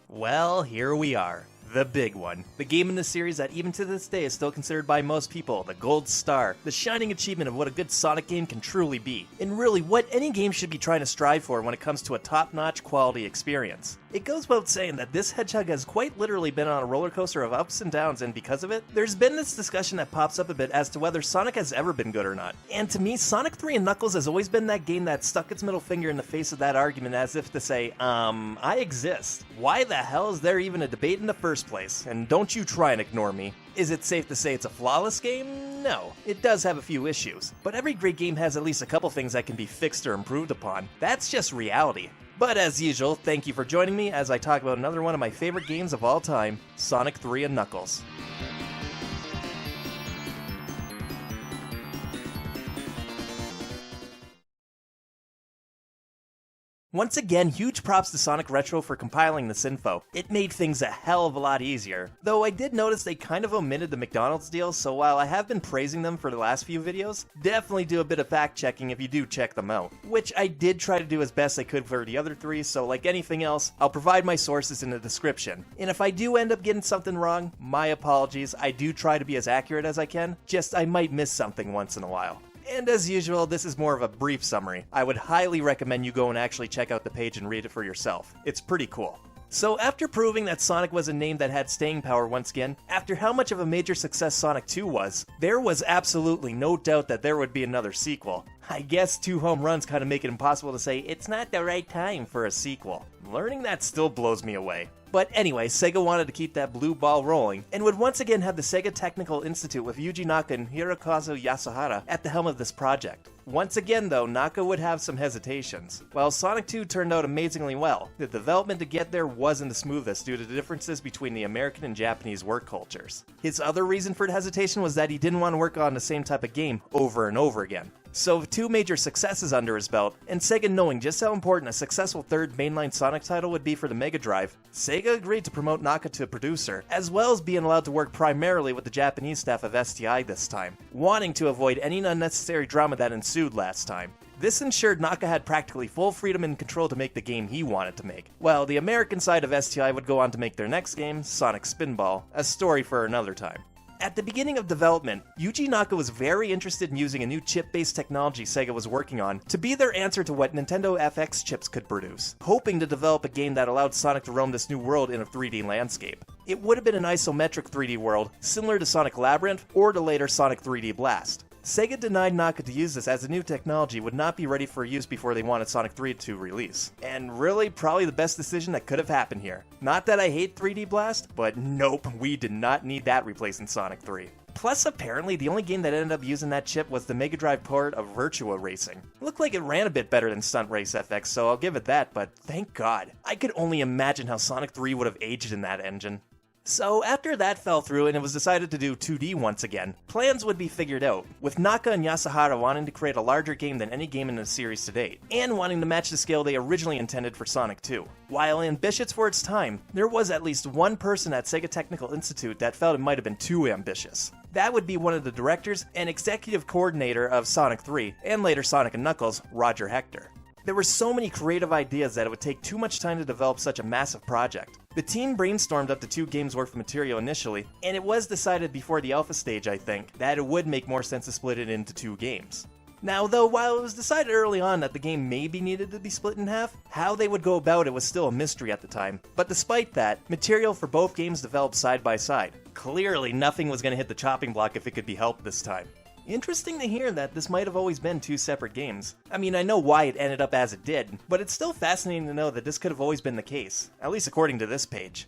Well, here we are. The big one. The game in the series that even to this day is still considered by most people the gold star, the shining achievement of what a good Sonic game can truly be, and really what any game should be trying to strive for when it comes to a top-notch quality experience. It goes without saying that this Hedgehog has quite literally been on a roller coaster of ups and downs, and because of it, there's been this discussion that pops up a bit as to whether Sonic has ever been good or not. And to me, Sonic 3 and Knuckles has always been that game that stuck its middle finger in the face of that argument as if to say, I exist. Why the hell is there even a debate in the first place? And don't you try and ignore me. Is it safe to say it's a flawless game? No. It does have a few issues, but every great game has at least a couple things that can be fixed or improved upon. That's just reality. But as usual, thank you for joining me as I talk about another one of my favorite games of all time, Sonic 3 and Knuckles. Once again, huge props to Sonic Retro for compiling this info. It made things a hell of a lot easier. Though I did notice they kind of omitted the McDonald's deal, so while I have been praising them for the last few videos, definitely do a bit of fact checking if you do check them out. Which I did try to do as best I could for the other three, so like anything else, I'll provide my sources in the description. And if I do end up getting something wrong, my apologies. I do try to be as accurate as I can, just I might miss something once in a while. And as usual, this is more of a brief summary. I would highly recommend you go and actually check out the page and read it for yourself. It's pretty cool. So after proving that Sonic was a name that had staying power once again, after how much of a major success Sonic 2 was, there was absolutely no doubt that there would be another sequel. I guess 2 home runs kind of make it impossible to say it's not the right time for a sequel. Learning that still blows me away. But anyway, Sega wanted to keep that blue ball rolling, and would once again have the Sega Technical Institute with Yuji Naka and Hirokazu Yasuhara at the helm of this project. Once again though, Naka would have some hesitations. While Sonic 2 turned out amazingly well, the development to get there wasn't the smoothest due to the differences between the American and Japanese work cultures. His other reason for hesitation was that he didn't want to work on the same type of game over and over again. So with 2 major successes under his belt, and Sega knowing just how important a successful third mainline Sonic title would be for the Mega Drive, Sega agreed to promote Naka to producer, as well as being allowed to work primarily with the Japanese staff of STI this time, wanting to avoid any unnecessary drama that ensued last time. This ensured Naka had practically full freedom and control to make the game he wanted to make, while the American side of STI would go on to make their next game, Sonic Spinball, a story for another time. At the beginning of development, Yuji Naka was very interested in using a new chip-based technology Sega was working on to be their answer to what Nintendo FX chips could produce, hoping to develop a game that allowed Sonic to roam this new world in a 3D landscape. It would have been an isometric 3D world, similar to Sonic Labyrinth or the later Sonic 3D Blast. Sega denied Naka to use this as the new technology would not be ready for use before they wanted Sonic 3 to release. And really, probably the best decision that could have happened here. Not that I hate 3D Blast, but nope, we did not need that replacing Sonic 3. Plus, apparently, the only game that ended up using that chip was the Mega Drive port of Virtua Racing. Looked like it ran a bit better than Stunt Race FX, so I'll give it that, but thank God. I could only imagine how Sonic 3 would have aged in that engine. So after that fell through and it was decided to do 2D once again, plans would be figured out, with Naka and Yasuhara wanting to create a larger game than any game in the series to date, and wanting to match the scale they originally intended for Sonic 2. While ambitious for its time, there was at least one person at Sega Technical Institute that felt it might have been too ambitious. That would be one of the directors and executive coordinator of Sonic 3, and later Sonic & Knuckles, Roger Hector. There were so many creative ideas that it would take too much time to develop such a massive project. The team brainstormed up to 2 games worth of material initially, and it was decided before the alpha stage, I think, that it would make more sense to split it into 2 games. Now though, while it was decided early on that the game maybe needed to be split in half, how they would go about it was still a mystery at the time. But despite that, material for both games developed side by side. Clearly nothing was going to hit the chopping block if it could be helped this time. Interesting to hear that this might have always been 2 separate games. I mean, I know why it ended up as it did, but it's still fascinating to know that this could have always been the case, at least according to this page.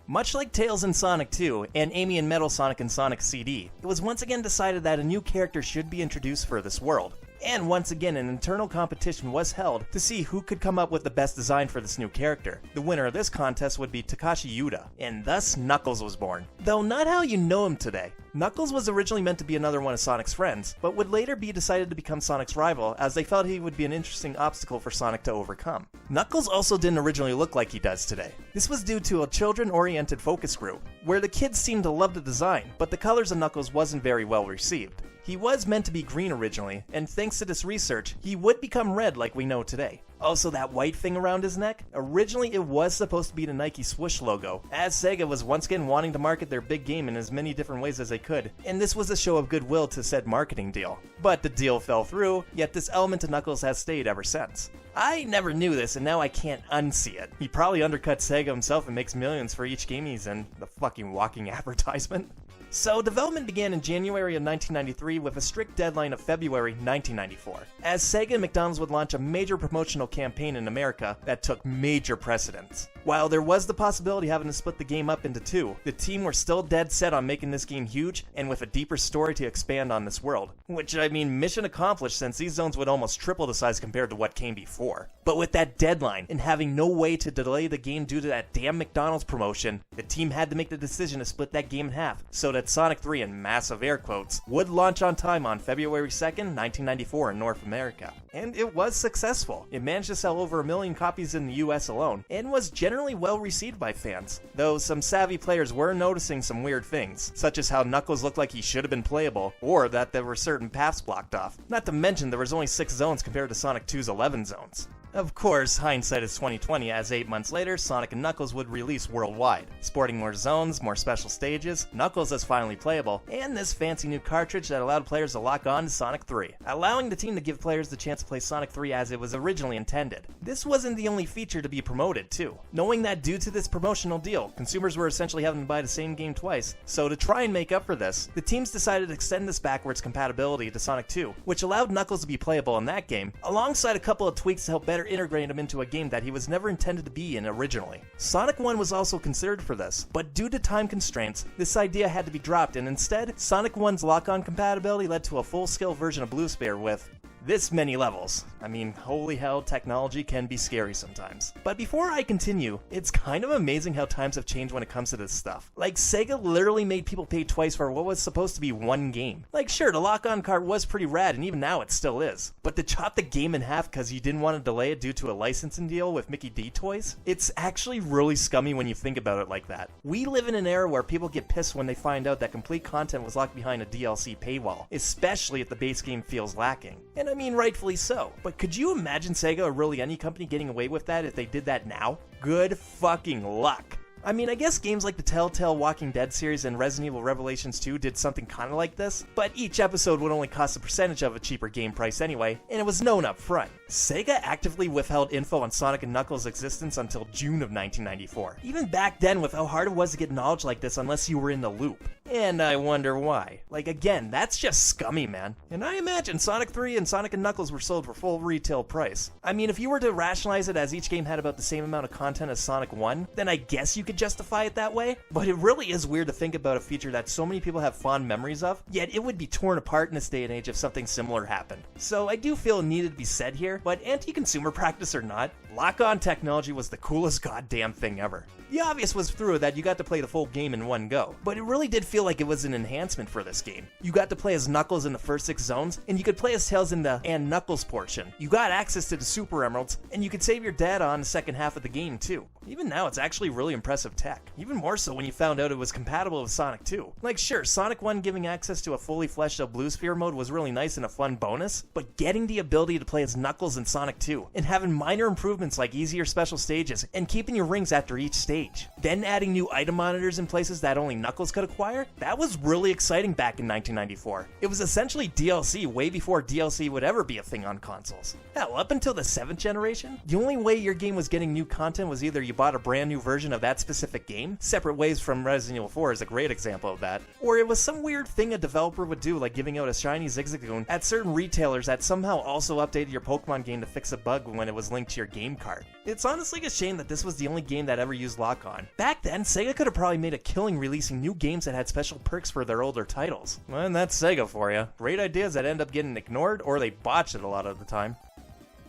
Much like Tails in Sonic 2 and Amy and Metal Sonic in Sonic CD, it was once again decided that a new character should be introduced for this world. And once again, an internal competition was held to see who could come up with the best design for this new character. The winner of this contest would be Takashi Yuda, and thus Knuckles was born. Though not how you know him today. Knuckles was originally meant to be another one of Sonic's friends, but would later be decided to become Sonic's rival as they felt he would be an interesting obstacle for Sonic to overcome. Knuckles also didn't originally look like he does today. This was due to a children-oriented focus group, where the kids seemed to love the design, but the colors of Knuckles wasn't very well received. He was meant to be green originally, and thanks to this research, he would become red like we know today. Also, that white thing around his neck, originally it was supposed to be the Nike swoosh logo, as Sega was once again wanting to market their big game in as many different ways as they could, and this was a show of goodwill to said marketing deal. But the deal fell through, yet this element to Knuckles has stayed ever since. I never knew this, and now I can't unsee it. He probably undercuts Sega himself and makes millions for each game he's in, the fucking walking advertisement. So, development began in January of 1993 with a strict deadline of February 1994, as Sega and McDonald's would launch a major promotional campaign in America that took major precedence. While there was the possibility of having to split the game up into two, the team were still dead set on making this game huge and with a deeper story to expand on this world. Which, I mean, mission accomplished since these zones would almost triple the size compared to what came before. But with that deadline, and having no way to delay the game due to that damn McDonald's promotion, the team had to make the decision to split that game in half, so that Sonic 3, in massive air quotes, would launch on time on February 2nd, 1994 in North America. And it was successful. It managed to sell over 1 million copies in the US alone, and was generally well received by fans, though some savvy players were noticing some weird things, such as how Knuckles looked like he should have been playable, or that there were certain paths blocked off. Not to mention there was only 6 zones compared to Sonic 2's 11 zones. Of course, hindsight is 2020, as 8 months later, Sonic and Knuckles would release worldwide, sporting more zones, more special stages, Knuckles is finally playable, and this fancy new cartridge that allowed players to lock on to Sonic 3, allowing the team to give players the chance to play Sonic 3 as it was originally intended. This wasn't the only feature to be promoted, too, knowing that due to this promotional deal, consumers were essentially having to buy the same game twice, so to try and make up for this, the teams decided to extend this backwards compatibility to Sonic 2, which allowed Knuckles to be playable in that game, alongside a couple of tweaks to help better integrate him into a game that he was never intended to be in originally. Sonic 1 was also considered for this, but due to time constraints, this idea had to be dropped, and instead, Sonic 1's lock-on compatibility led to a full-scale version of Blue Sphere with this many levels. I mean, holy hell, technology can be scary sometimes. But before I continue, it's kind of amazing how times have changed when it comes to this stuff. Like, Sega literally made people pay twice for what was supposed to be one game. Like, sure, the lock-on cart was pretty rad, and even now it still is. But to chop the game in half because you didn't want to delay it due to a licensing deal with Mickey D toys? It's actually really scummy when you think about it like that. We live in an era where people get pissed when they find out that complete content was locked behind a DLC paywall, especially if the base game feels lacking. And I mean, rightfully so. But could you imagine Sega or really any company getting away with that if they did that now? Good fucking luck. I mean, I guess games like the Telltale Walking Dead series and Resident Evil Revelations 2 did something kinda like this, but each episode would only cost a percentage of a cheaper game price anyway, and it was known up front. Sega actively withheld info on Sonic and Knuckles' existence until June of 1994, even back then with how hard it was to get knowledge like this unless you were in the loop. And I wonder why. Like, again, that's just scummy, man. And I imagine Sonic 3 and Sonic and Knuckles were sold for full retail price. I mean, if you were to rationalize it as each game had about the same amount of content as Sonic 1, then I guess you could justify it that way. But it really is weird to think about a feature that so many people have fond memories of, yet it would be torn apart in this day and age if something similar happened. So I do feel it needed to be said here, but anti-consumer practice or not, lock-on technology was the coolest goddamn thing ever. The obvious was through that you got to play the full game in one go, but it really did feel like it was an enhancement for this game. You got to play as Knuckles in the first 6 zones, and you could play as Tails in the and Knuckles portion. You got access to the Super Emeralds, and you could save your data on the second half of the game too. Even now, it's actually really impressive tech. Even more so when you found out it was compatible with Sonic 2. Like, sure, Sonic 1 giving access to a fully fleshed out Blue Sphere mode was really nice and a fun bonus, but getting the ability to play as Knuckles in Sonic 2, and having minor improvements like easier special stages, and keeping your rings after each stage, then adding new item monitors in places that only Knuckles could acquire, that was really exciting back in 1994. It was essentially DLC way before DLC would ever be a thing on consoles. Hell, up until the 7th generation, the only way your game was getting new content was either you bought a brand new version of that specific game, Separate Ways from Resident Evil 4 is a great example of that, or it was some weird thing a developer would do like giving out a shiny Zigzagoon at certain retailers that somehow also updated your Pokemon game to fix a bug when it was linked to your game card. It's honestly a shame that this was the only game that ever used lock-on. Back then, Sega could have probably made a killing releasing new games that had special perks for their older titles. Well, and that's Sega for you. Great ideas that end up getting ignored, or they botch it a lot of the time.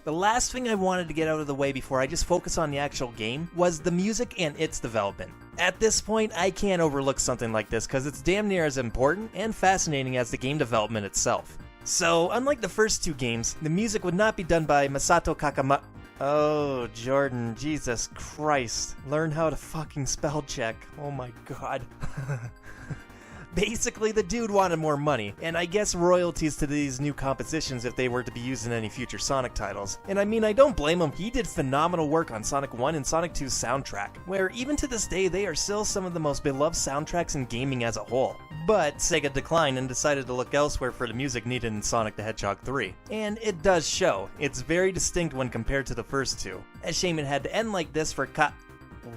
The last thing I wanted to get out of the way before I just focus on the actual game was the music and its development. At this point, I can't overlook something like this because it's damn near as important and fascinating as the game development itself. So, unlike the first 2 games, the music would not be done by Masato Kakama. Oh, Jordan, Jesus Christ. Learn how to fucking spell check. Oh my god. Basically, the dude wanted more money, and I guess royalties to these new compositions if they were to be used in any future Sonic titles. And I mean, I don't blame him, he did phenomenal work on Sonic 1 and Sonic 2's soundtrack, where even to this day they are still some of the most beloved soundtracks in gaming as a whole. But Sega declined and decided to look elsewhere for the music needed in Sonic the Hedgehog 3. And it does show. It's very distinct when compared to the first two. A shame it had to end like this for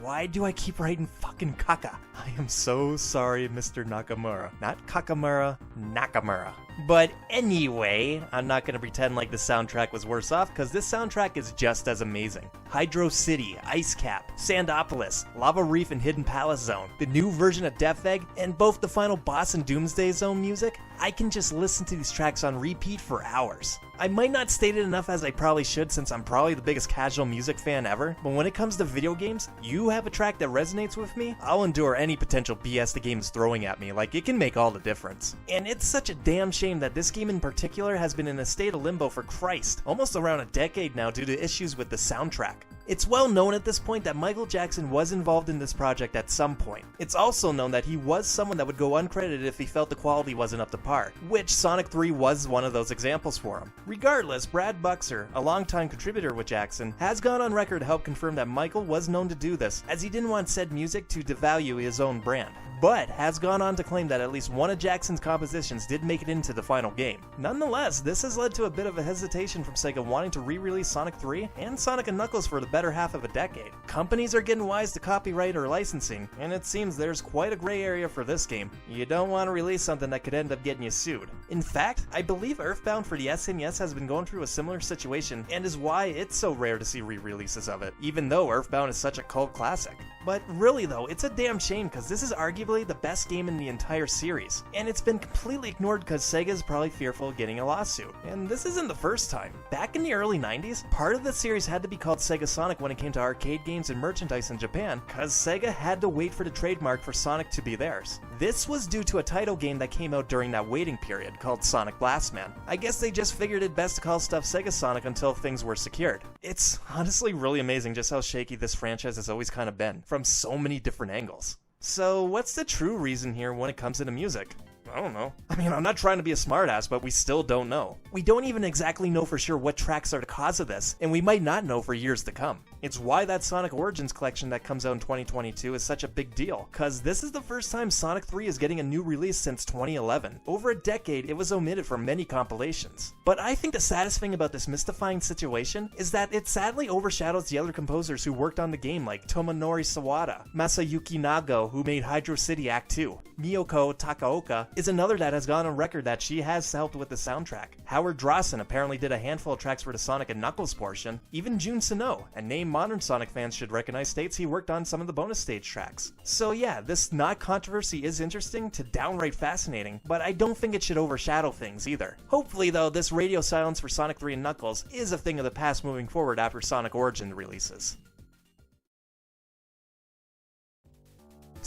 Why do I keep writing fucking Kaka? I am so sorry, Mr. Nakamura. Not Kakamura, Nakamura. But anyway, I'm not gonna pretend like the soundtrack was worse off, because this soundtrack is just as amazing. Hydro City, Ice Cap, Sandopolis, Lava Reef and Hidden Palace Zone, the new version of Death Egg, and both the final boss and Doomsday Zone music, I can just listen to these tracks on repeat for hours. I might not state it enough as I probably should since I'm probably the biggest casual music fan ever, but when it comes to video games, you have a track that resonates with me, I'll endure any potential BS the game is throwing at me, like it can make all the difference. And it's such a damn shame that this game in particular has been in a state of limbo for Christ, almost around a decade now due to issues with the soundtrack. It's well known at this point that Michael Jackson was involved in this project at some point. It's also known that he was someone that would go uncredited if he felt the quality wasn't up to par, which Sonic 3 was one of those examples for him. Regardless, Brad Buxer, a longtime contributor with Jackson, has gone on record to help confirm that Michael was known to do this, as he didn't want said music to devalue his own brand, but has gone on to claim that at least one of Jackson's compositions did make it into the final game. Nonetheless, this has led to a bit of a hesitation from Sega wanting to re-release Sonic 3 and Sonic & Knuckles for the better half of a decade. Companies are getting wise to copyright or licensing, and it seems there's quite a gray area for this game. You don't want to release something that could end up getting you sued. In fact, I believe Earthbound for the SNES has been going through a similar situation, and is why it's so rare to see re-releases of it, even though Earthbound is such a cult classic. But really though, it's a damn shame because this is arguably the best game in the entire series, and it's been completely ignored because Sega is probably fearful of getting a lawsuit. And this isn't the first time. Back in the early 90s, part of the series had to be called Sega Sonic when it came to arcade games and merchandise in Japan, because Sega had to wait for the trademark for Sonic to be theirs. This was due to a title game that came out during that waiting period called Sonic Blastman. I guess they just figured it best to call stuff Sega Sonic until things were secured. It's honestly really amazing just how shaky this franchise has always kind of been, from so many different angles. So what's the true reason here when it comes to the music? I don't know. I mean, I'm not trying to be a smartass, but we still don't know. We don't even exactly know for sure what tracks are the cause of this, and we might not know for years to come. It's why that Sonic Origins collection that comes out in 2022 is such a big deal, cause this is the first time Sonic 3 is getting a new release since 2011. Over a decade, it was omitted from many compilations. But I think the saddest thing about this mystifying situation is that it sadly overshadows the other composers who worked on the game like Tomonori Sawada, Masayuki Nago who made Hydro City Act 2, Miyoko Takaoka is another that has gone on record that she has helped with the soundtrack. Howard Drossen apparently did a handful of tracks for the Sonic & Knuckles portion. Even Jun Sano, a name modern Sonic fans should recognize, states he worked on some of the bonus stage tracks. So yeah, this not controversy is interesting to downright fascinating, but I don't think it should overshadow things either. Hopefully though, this radio silence for Sonic 3 and Knuckles is a thing of the past moving forward after Sonic Origin releases.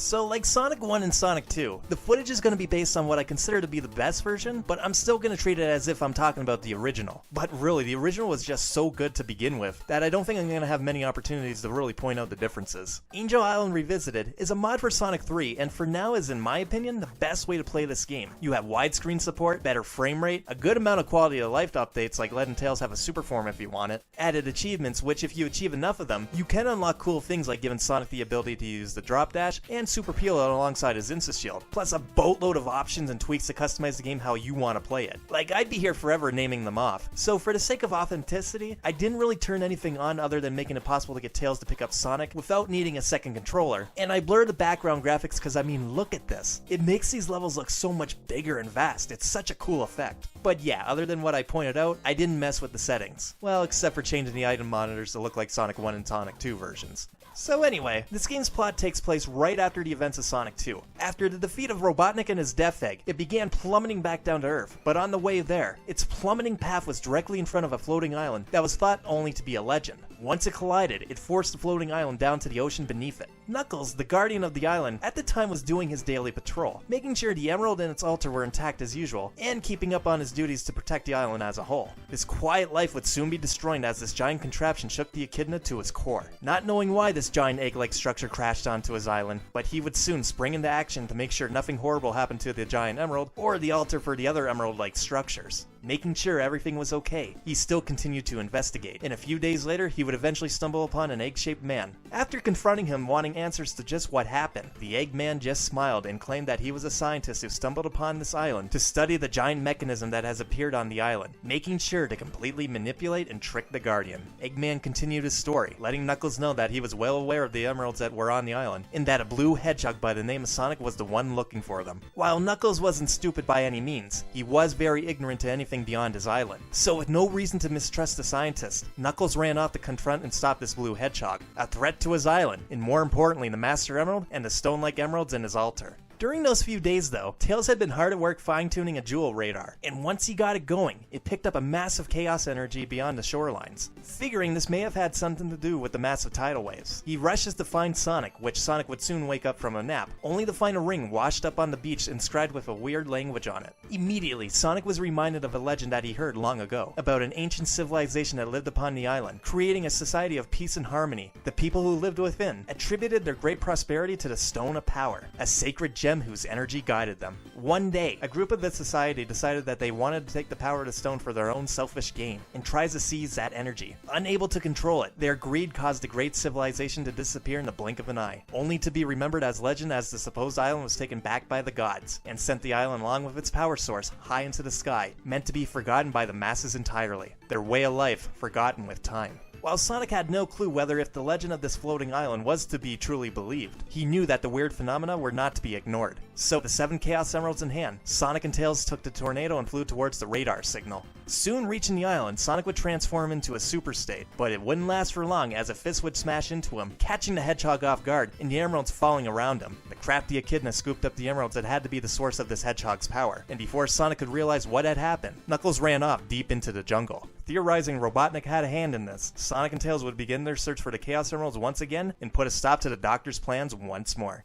So like Sonic 1 and Sonic 2, the footage is going to be based on what I consider to be the best version, but I'm still going to treat it as if I'm talking about the original. But really, the original was just so good to begin with that I don't think I'm going to have many opportunities to really point out the differences. Angel Island Revisited is a mod for Sonic 3 and for now is, in my opinion, the best way to play this game. You have widescreen support, better frame rate, a good amount of quality of life updates like Lead and Tails have a super form if you want it, added achievements which if you achieve enough of them, you can unlock cool things like giving Sonic the ability to use the drop dash and Super Peel alongside his Insta-Shield, plus a boatload of options and tweaks to customize the game how you want to play it. Like, I'd be here forever naming them off. So for the sake of authenticity, I didn't really turn anything on other than making it possible to get Tails to pick up Sonic without needing a second controller, and I blurred the background graphics because I mean, look at this. It makes these levels look so much bigger and vast. It's such a cool effect. But yeah, other than what I pointed out, I didn't mess with the settings. Well, except for changing the item monitors to look like Sonic 1 and Sonic 2 versions. So anyway, this game's plot takes place right after the events of Sonic 2. After the defeat of Robotnik and his Death Egg, it began plummeting back down to Earth, but on the way there, its plummeting path was directly in front of a floating island that was thought only to be a legend. Once it collided, it forced the floating island down to the ocean beneath it. Knuckles, the guardian of the island, at the time was doing his daily patrol, making sure the emerald and its altar were intact as usual, and keeping up on his duties to protect the island as a whole. His quiet life would soon be destroyed as this giant contraption shook the echidna to his core. Not knowing why this giant egg-like structure crashed onto his island, but he would soon spring into action to make sure nothing horrible happened to the giant emerald or the altar for the other emerald-like structures. Making sure everything was okay, he still continued to investigate, and a few days later he would eventually stumble upon an egg-shaped man. After confronting him wanting answers to just what happened, the Eggman just smiled and claimed that he was a scientist who stumbled upon this island to study the giant mechanism that has appeared on the island, making sure to completely manipulate and trick the Guardian. Eggman continued his story, letting Knuckles know that he was well aware of the emeralds that were on the island, and that a blue hedgehog by the name of Sonic was the one looking for them. While Knuckles wasn't stupid by any means, he was very ignorant to anything beyond his island. So with no reason to mistrust the scientist, Knuckles ran off to confront and stop this blue hedgehog, a threat to his island, and more importantly the Master Emerald and the stone-like emeralds in his altar. During those few days though, Tails had been hard at work fine-tuning a jewel radar, and once he got it going, it picked up a massive chaos energy beyond the shorelines. Figuring this may have had something to do with the massive tidal waves, he rushes to find Sonic, which Sonic would soon wake up from a nap, only to find a ring washed up on the beach inscribed with a weird language on it. Immediately, Sonic was reminded of a legend that he heard long ago, about an ancient civilization that lived upon the island, creating a society of peace and harmony. The people who lived within attributed their great prosperity to the Stone of Power, a sacred gem whose energy guided them. One day, a group of the society decided that they wanted to take the power of the stone for their own selfish gain, and tries to seize that energy. Unable to control it, their greed caused the great civilization to disappear in the blink of an eye, only to be remembered as legend as the supposed island was taken back by the gods, and sent the island along with its power source high into the sky, meant to be forgotten by the masses entirely. Their way of life forgotten with time. While Sonic had no clue whether if the legend of this floating island was to be truly believed, he knew that the weird phenomena were not to be ignored. So with the 7 Chaos Emeralds in hand, Sonic and Tails took the tornado and flew towards the radar signal. Soon reaching the island, Sonic would transform into a super state, but it wouldn't last for long as a fist would smash into him, catching the hedgehog off guard and the emeralds falling around him. The crafty echidna scooped up the emeralds that had to be the source of this hedgehog's power, and before Sonic could realize what had happened, Knuckles ran off deep into the jungle. Theorizing Robotnik had a hand in this, Sonic and Tails would begin their search for the Chaos Emeralds once again and put a stop to the Doctor's plans once more.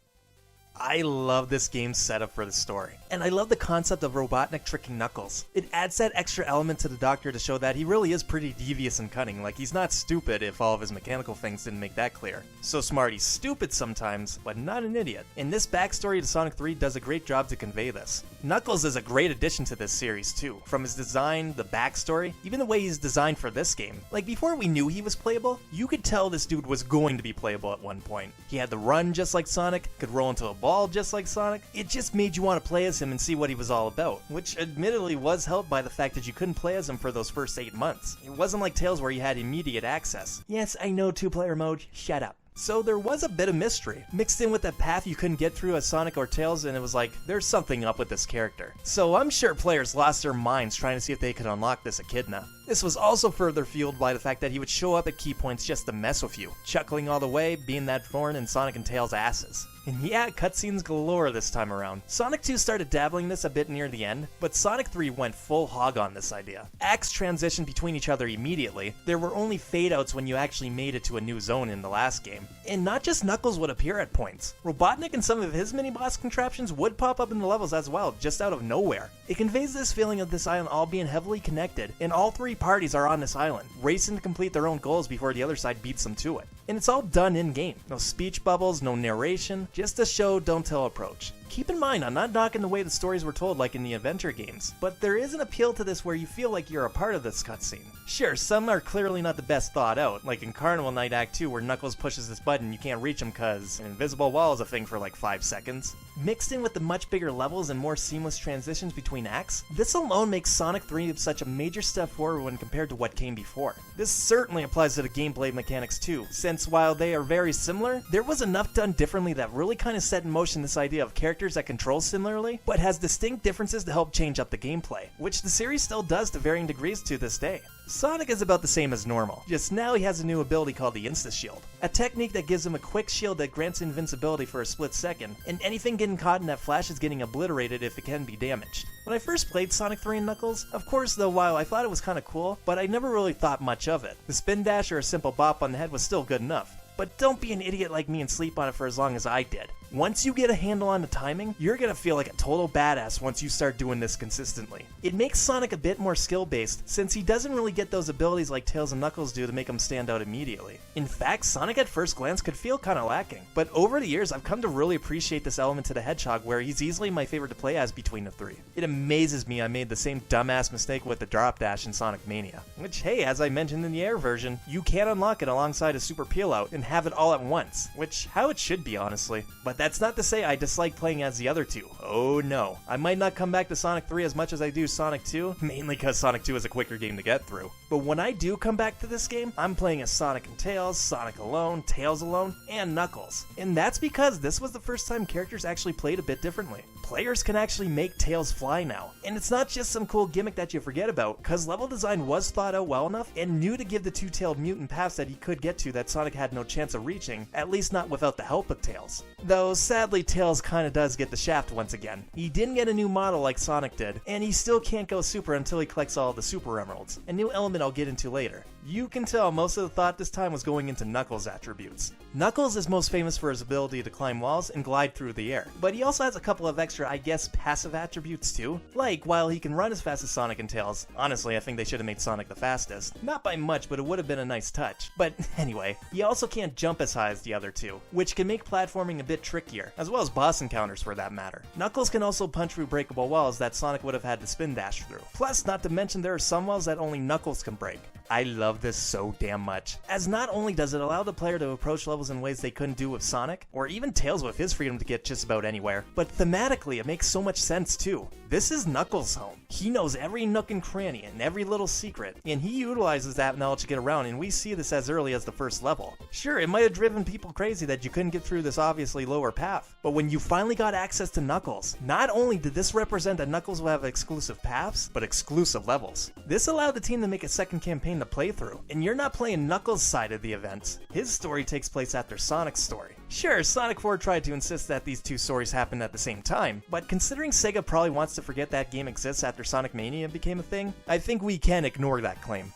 I love this game's setup for the story, and I love the concept of Robotnik tricking Knuckles. It adds that extra element to the Doctor to show that he really is pretty devious and cunning, like he's not stupid if all of his mechanical things didn't make that clear. So smart he's stupid sometimes, but not an idiot. And this backstory to Sonic 3 does a great job to convey this. Knuckles is a great addition to this series too, from his design, the backstory, even the way he's designed for this game. Like before we knew he was playable, you could tell this dude was going to be playable at one point. He had the run just like Sonic, could roll into a ball just like Sonic. It just made you want to play as him and see what he was all about, which admittedly was helped by the fact that you couldn't play as him for those first 8 months. It wasn't like Tails where you had immediate access. Yes, I know 2-player mode, shut up. So there was a bit of mystery, mixed in with that path you couldn't get through as Sonic or Tails, and it was like, there's something up with this character. So I'm sure players lost their minds trying to see if they could unlock this echidna. This was also further fueled by the fact that he would show up at key points just to mess with you, chuckling all the way, being that thorn in Sonic and Tails' asses. And yeah, cutscenes galore this time around. Sonic 2 started dabbling this a bit near the end, but Sonic 3 went full hog on this idea. Acts transitioned between each other immediately. There were only fade-outs when you actually made it to a new zone in the last game. And not just Knuckles would appear at points. Robotnik and some of his mini-boss contraptions would pop up in the levels as well, just out of nowhere. It conveys this feeling of this island all being heavily connected, and all 3 parties are on this island, racing to complete their own goals before the other side beats them to it. And it's all done in-game. No speech bubbles, no narration, just a show, don't tell approach. Keep in mind, I'm not knocking the way the stories were told like in the adventure games, but there is an appeal to this where you feel like you're a part of this cutscene. Sure, some are clearly not the best thought out, like in Carnival Night Act 2 where Knuckles pushes this button and you can't reach him cause an invisible wall is a thing for like 5 seconds. Mixed in with the much bigger levels and more seamless transitions between acts, this alone makes Sonic 3 such a major step forward when compared to what came before. This certainly applies to the gameplay mechanics too, since while they are very similar, there was enough done differently that really kind of set in motion this idea of characters that control similarly, but has distinct differences to help change up the gameplay, which the series still does to varying degrees to this day. Sonic is about the same as normal, just now he has a new ability called the Insta-Shield, a technique that gives him a quick shield that grants invincibility for a split second, and anything getting caught in that flash is getting obliterated if it can be damaged. When I first played Sonic 3 and Knuckles, of course though while I thought it was kinda cool, but I never really thought much of it. The spin dash or a simple bop on the head was still good enough. but don't be an idiot like me and sleep on it for as long as I did. Once you get a handle on the timing, you're gonna feel like a total badass once you start doing this consistently. It makes Sonic a bit more skill-based, since he doesn't really get those abilities like Tails and Knuckles do to make him stand out immediately. In fact, Sonic at first glance could feel kinda lacking, but over the years I've come to really appreciate this element to the Hedgehog where he's easily my favorite to play as between the three. It amazes me I made the same dumbass mistake with the drop dash in Sonic Mania, which hey, as I mentioned in the Air version, you can unlock it alongside a Super Peel Out and have it all at once, which how it should be honestly. But that's not to say I dislike playing as the other two. Oh no. I might not come back to Sonic 3 as much as I do Sonic 2, mainly because Sonic 2 is a quicker game to get through. But when I do come back to this game, I'm playing as Sonic and Tails, Sonic alone, Tails alone, and Knuckles. And that's because this was the first time characters actually played a bit differently. Players can actually make Tails fly now. And it's not just some cool gimmick that you forget about, cause level design was thought out well enough and knew to give the two-tailed mutant paths that he could get to that Sonic had no chance of reaching, at least not without the help of Tails. Though sadly Tails kinda does get the shaft once again. He didn't get a new model like Sonic did, and he still can't go super until he collects all the Super Emeralds, a new element I'll get into later. You can tell most of the thought this time was going into Knuckles' attributes. Knuckles is most famous for his ability to climb walls and glide through the air, but he also has a couple of extra, I guess, passive attributes too. Like, while he can run as fast as Sonic and Tails, honestly I think they should have made Sonic the fastest. Not by much, but it would have been a nice touch. But anyway, he also can't jump as high as the other two, which can make platforming a bit trickier, as well as boss encounters for that matter. Knuckles can also punch through breakable walls that Sonic would have had to spin dash through. Plus, not to mention there are some walls that only Knuckles can break. I love this so damn much, as not only does it allow the player to approach levels in ways they couldn't do with Sonic, or even Tails with his freedom to get just about anywhere, but thematically it makes so much sense too. This is Knuckles' home. He knows every nook and cranny and every little secret, and he utilizes that knowledge to get around, and we see this as early as the first level. Sure, it might have driven people crazy that you couldn't get through this obviously lower path, but when you finally got access to Knuckles, not only did this represent that Knuckles will have exclusive paths, but exclusive levels. This allowed the team to make a second campaign to play through, and you're not playing Knuckles' side of the events. His story takes place after Sonic's story. Sure, Sonic 4 tried to insist that these two stories happened at the same time, but considering Sega probably wants to forget that game exists after Sonic Mania became a thing, I think we can ignore that claim.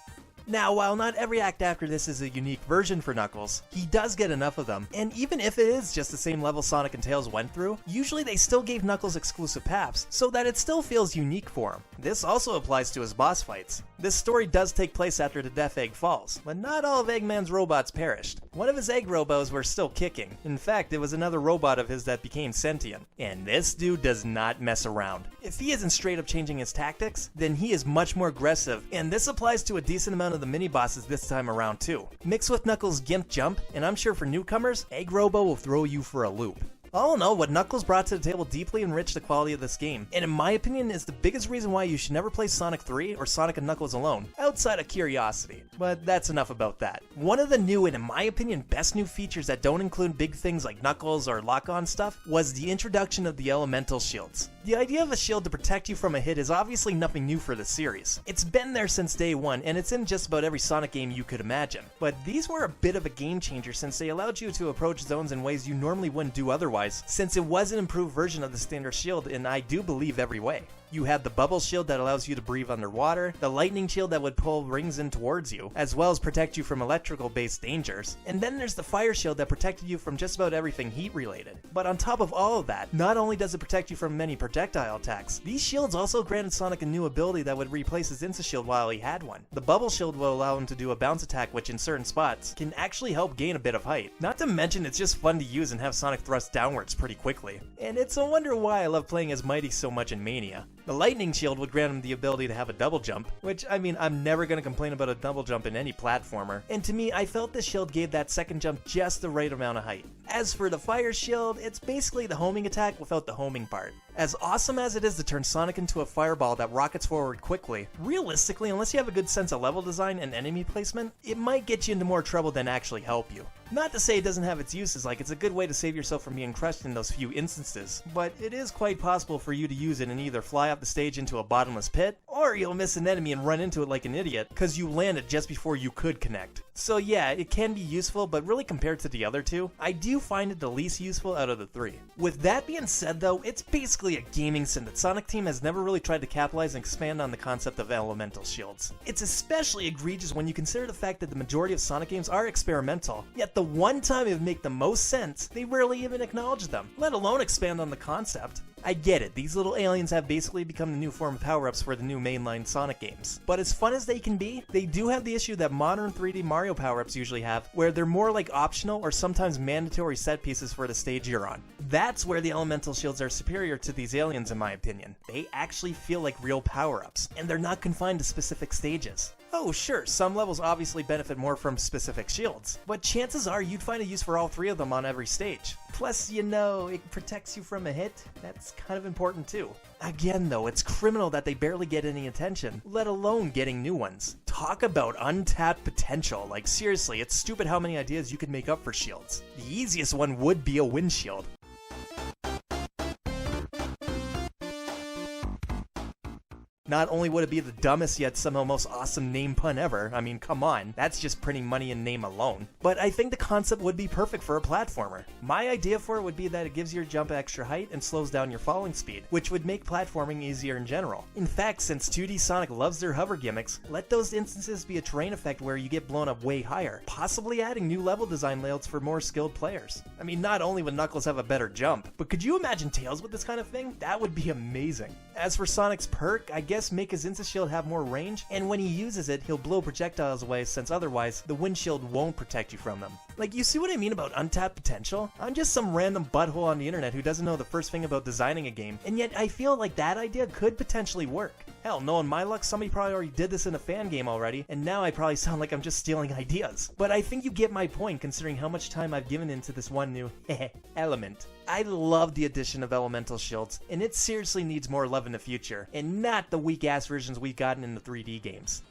Now, while not every act after this is a unique version for Knuckles, he does get enough of them, and even if it is just the same level Sonic and Tails went through, usually they still gave Knuckles exclusive paths, so that it still feels unique for him. This also applies to his boss fights. This story does take place after the Death Egg falls, but not all of Eggman's robots perished. One of his egg robos were still kicking. In fact, it was another robot of his that became sentient. And this dude does not mess around. If he isn't straight up changing his tactics, then he is much more aggressive, and this applies to a decent amount of the mini-bosses this time around too. Mixed with Knuckles' Gimp Jump, and I'm sure for newcomers, Egg Robo will throw you for a loop. All in all, what Knuckles brought to the table deeply enriched the quality of this game, and in my opinion is the biggest reason why you should never play Sonic 3 or Sonic and Knuckles alone, outside of curiosity. But that's enough about that. One of the new and in my opinion best new features that don't include big things like Knuckles or lock-on stuff was the introduction of the elemental shields. The idea of a shield to protect you from a hit is obviously nothing new for the series. It's been there since day one, and it's in just about every Sonic game you could imagine. But these were a bit of a game changer since they allowed you to approach zones in ways you normally wouldn't do otherwise, since it was an improved version of the standard shield in I do believe every way. You had the bubble shield that allows you to breathe underwater, the lightning shield that would pull rings in towards you, as well as protect you from electrical based dangers, and then there's the fire shield that protected you from just about everything heat related. But on top of all of that, not only does it protect you from many projectile attacks, these shields also granted Sonic a new ability that would replace his insta shield while he had one. The bubble shield will allow him to do a bounce attack which in certain spots can actually help gain a bit of height. Not to mention it's just fun to use and have Sonic thrust downwards pretty quickly. And it's a wonder why I love playing as Mighty so much in Mania. The lightning shield would grant him the ability to have a double jump, which I mean I'm never going to complain about a double jump in any platformer, and to me I felt this shield gave that second jump just the right amount of height. As for the fire shield, it's basically the homing attack without the homing part. As awesome as it is to turn Sonic into a fireball that rockets forward quickly, realistically unless you have a good sense of level design and enemy placement, it might get you into more trouble than actually help you. Not to say it doesn't have its uses, like it's a good way to save yourself from being crushed in those few instances, but it is quite possible for you to use it and either fly off the stage into a bottomless pit, Or you'll miss an enemy and run into it like an idiot, cause you landed just before you could connect. So yeah, it can be useful, but really compared to the other two, I do find it the least useful out of the three. With that being said though, it's basically a gaming sin that Sonic Team has never really tried to capitalize and expand on the concept of elemental shields. It's especially egregious when you consider the fact that the majority of Sonic games are experimental, yet the one time it would make the most sense, they rarely even acknowledge them, let alone expand on the concept. I get it, these little aliens have basically become the new form of power-ups for the new mainline Sonic games. But as fun as they can be, they do have the issue that modern 3D Mario power-ups usually have, where they're more like optional or sometimes mandatory set pieces for the stage you're on. That's where the elemental shields are superior to these aliens in my opinion. They actually feel like real power-ups, and they're not confined to specific stages. Oh sure, some levels obviously benefit more from specific shields, but chances are you'd find a use for all three of them on every stage. Plus, you know, it protects you from a hit. That's kind of important too. Again though, it's criminal that they barely get any attention, let alone getting new ones. Talk about untapped potential, like seriously, it's stupid how many ideas you could make up for shields. The easiest one would be a windshield. Not only would it be the dumbest yet somehow most awesome name pun ever, I mean come on, that's just printing money in name alone, but I think the concept would be perfect for a platformer. My idea for it would be that it gives your jump extra height and slows down your falling speed, which would make platforming easier in general. In fact, since 2D Sonic loves their hover gimmicks, let those instances be a terrain effect where you get blown up way higher, possibly adding new level design layouts for more skilled players. I mean, not only would Knuckles have a better jump, but could you imagine Tails with this kind of thing? That would be amazing. As for Sonic's perk, I guess make his Insta-Shield have more range, and when he uses it, he'll blow projectiles away since otherwise, the windshield won't protect you from them. Like, you see what I mean about untapped potential? I'm just some random butthole on the internet who doesn't know the first thing about designing a game, and yet I feel like that idea could potentially work. Hell, knowing my luck, somebody probably already did this in a fan game already, and now I probably sound like I'm just stealing ideas. But I think you get my point considering how much time I've given into this one new element. I love the addition of elemental shields, and it seriously needs more love in the future, and not the weak-ass versions we've gotten in the 3D games.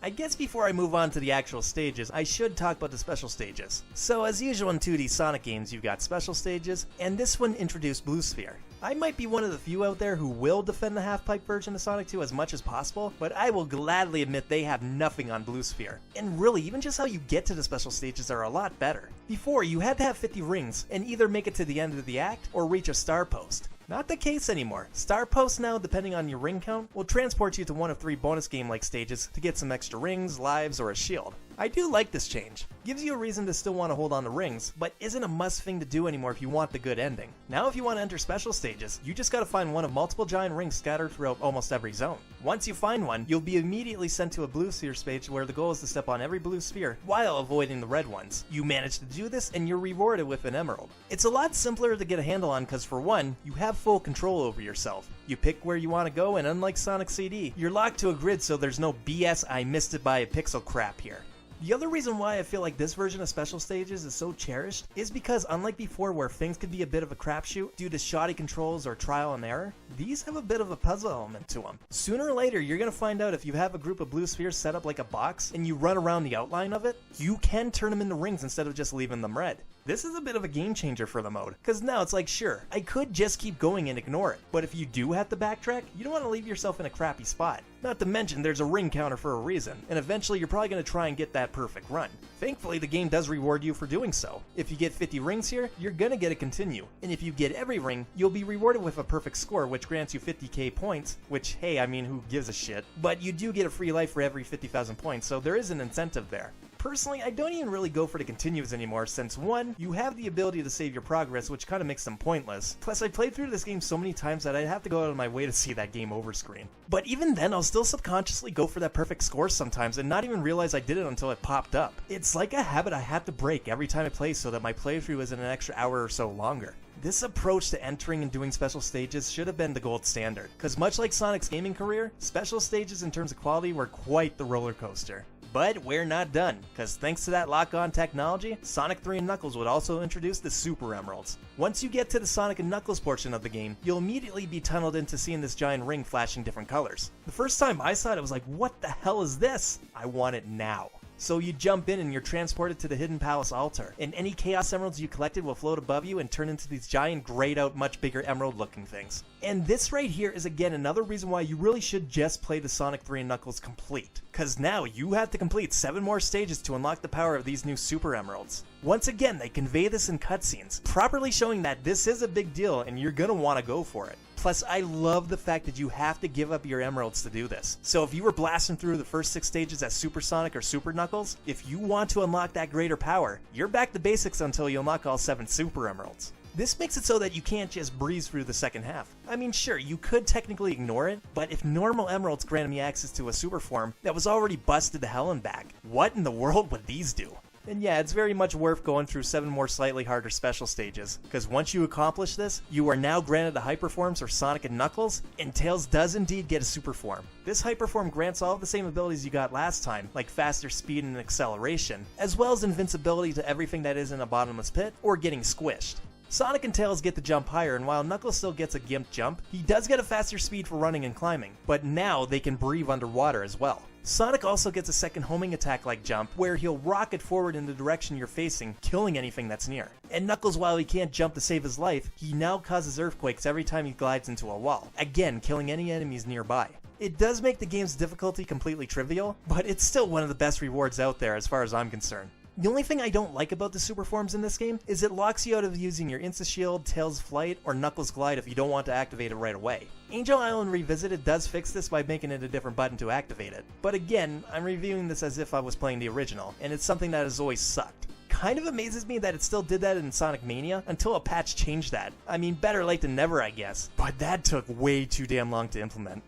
I guess before I move on to the actual stages, I should talk about the special stages. So as usual in 2D Sonic games, you've got special stages, and this one introduced Blue Sphere. I might be one of the few out there who will defend the half-pipe version of Sonic 2 as much as possible, but I will gladly admit they have nothing on Blue Sphere. And really, even just how you get to the special stages are a lot better. Before, you had to have 50 rings, and either make it to the end of the act, or reach a star post. Not the case anymore. Star posts now, depending on your ring count, will transport you to one of 3 bonus game-like stages to get some extra rings, lives, or a shield. I do like this change. Gives you a reason to still want to hold on to rings, but isn't a must thing to do anymore if you want the good ending. Now if you want to enter special stages, you just gotta find one of multiple giant rings scattered throughout almost every zone. Once you find one, you'll be immediately sent to a blue sphere stage where the goal is to step on every blue sphere while avoiding the red ones. You manage to do this and you're rewarded with an emerald. It's a lot simpler to get a handle on because for one, you have full control over yourself. You pick where you want to go, and unlike Sonic CD, you're locked to a grid so there's no BS I missed it by a pixel crap here. The other reason why I feel like this version of special stages is so cherished is because unlike before where things could be a bit of a crapshoot due to shoddy controls or trial and error, these have a bit of a puzzle element to them. Sooner or later you're going to find out if you have a group of blue spheres set up like a box and you run around the outline of it, you can turn them into rings instead of just leaving them red. This is a bit of a game changer for the mode, because now it's like sure, I could just keep going and ignore it, but if you do have to backtrack, you don't want to leave yourself in a crappy spot. Not to mention there's a ring counter for a reason, and eventually you're probably going to try and get that perfect run. Thankfully the game does reward you for doing so. If you get 50 rings here, you're going to get a continue, and if you get every ring, you'll be rewarded with a perfect score which grants you 50k points, which hey, I mean who gives a shit, but you do get a free life for every 50,000 points, so there is an incentive there. Personally, I don't even really go for the continues anymore since 1, you have the ability to save your progress which kind of makes them pointless. Plus I played through this game so many times that I'd have to go out of my way to see that game over screen. But even then I'll still subconsciously go for that perfect score sometimes and not even realize I did it until it popped up. It's like a habit I had to break every time I play so that my playthrough isn't an extra hour or so longer. This approach to entering and doing special stages should have been the gold standard, because much like Sonic's gaming career, special stages in terms of quality were quite the roller coaster. But we're not done, because thanks to that lock-on technology, Sonic 3 and Knuckles would also introduce the Super Emeralds. Once you get to the Sonic and Knuckles portion of the game, you'll immediately be tunneled into seeing this giant ring flashing different colors. The first time I saw it, I was like, what the hell is this? I want it now. So you jump in and you're transported to the Hidden Palace altar, and any Chaos Emeralds you collected will float above you and turn into these giant grayed out much bigger emerald looking things. And this right here is again another reason why you really should just play the Sonic 3 and Knuckles complete, cause now you have to complete 7 more stages to unlock the power of these new Super Emeralds. Once again, they convey this in cutscenes, properly showing that this is a big deal and you're gonna want to go for it. Plus, I love the fact that you have to give up your emeralds to do this. So if you were blasting through the first 6 stages as Super Sonic or Super Knuckles, if you want to unlock that greater power, you're back to basics until you unlock all 7 Super Emeralds. This makes it so that you can't just breeze through the second half. I mean, sure, you could technically ignore it, but if normal emeralds granted me access to a super form that was already busted to hell and back, what in the world would these do? And yeah, it's very much worth going through 7 more slightly harder special stages, because once you accomplish this, you are now granted the hyper forms for Sonic and Knuckles, and Tails does indeed get a super form. This hyper form grants all of the same abilities you got last time, like faster speed and acceleration, as well as invincibility to everything that is in a bottomless pit, or getting squished. Sonic and Tails get to jump higher, and while Knuckles still gets a gimp jump, he does get a faster speed for running and climbing, but now they can breathe underwater as well. Sonic also gets a second homing attack like jump, where he'll rocket forward in the direction you're facing, killing anything that's near. And Knuckles, while he can't jump to save his life, he now causes earthquakes every time he glides into a wall, again killing any enemies nearby. It does make the game's difficulty completely trivial, but it's still one of the best rewards out there as far as I'm concerned. The only thing I don't like about the super forms in this game is it locks you out of using your Insta Shield, Tails Flight, or Knuckles Glide if you don't want to activate it right away. Angel Island Revisited does fix this by making it a different button to activate it, but again, I'm reviewing this as if I was playing the original, and it's something that has always sucked. Kind of amazes me that it still did that in Sonic Mania until a patch changed that. I mean, better late than never, I guess, but that took way too damn long to implement.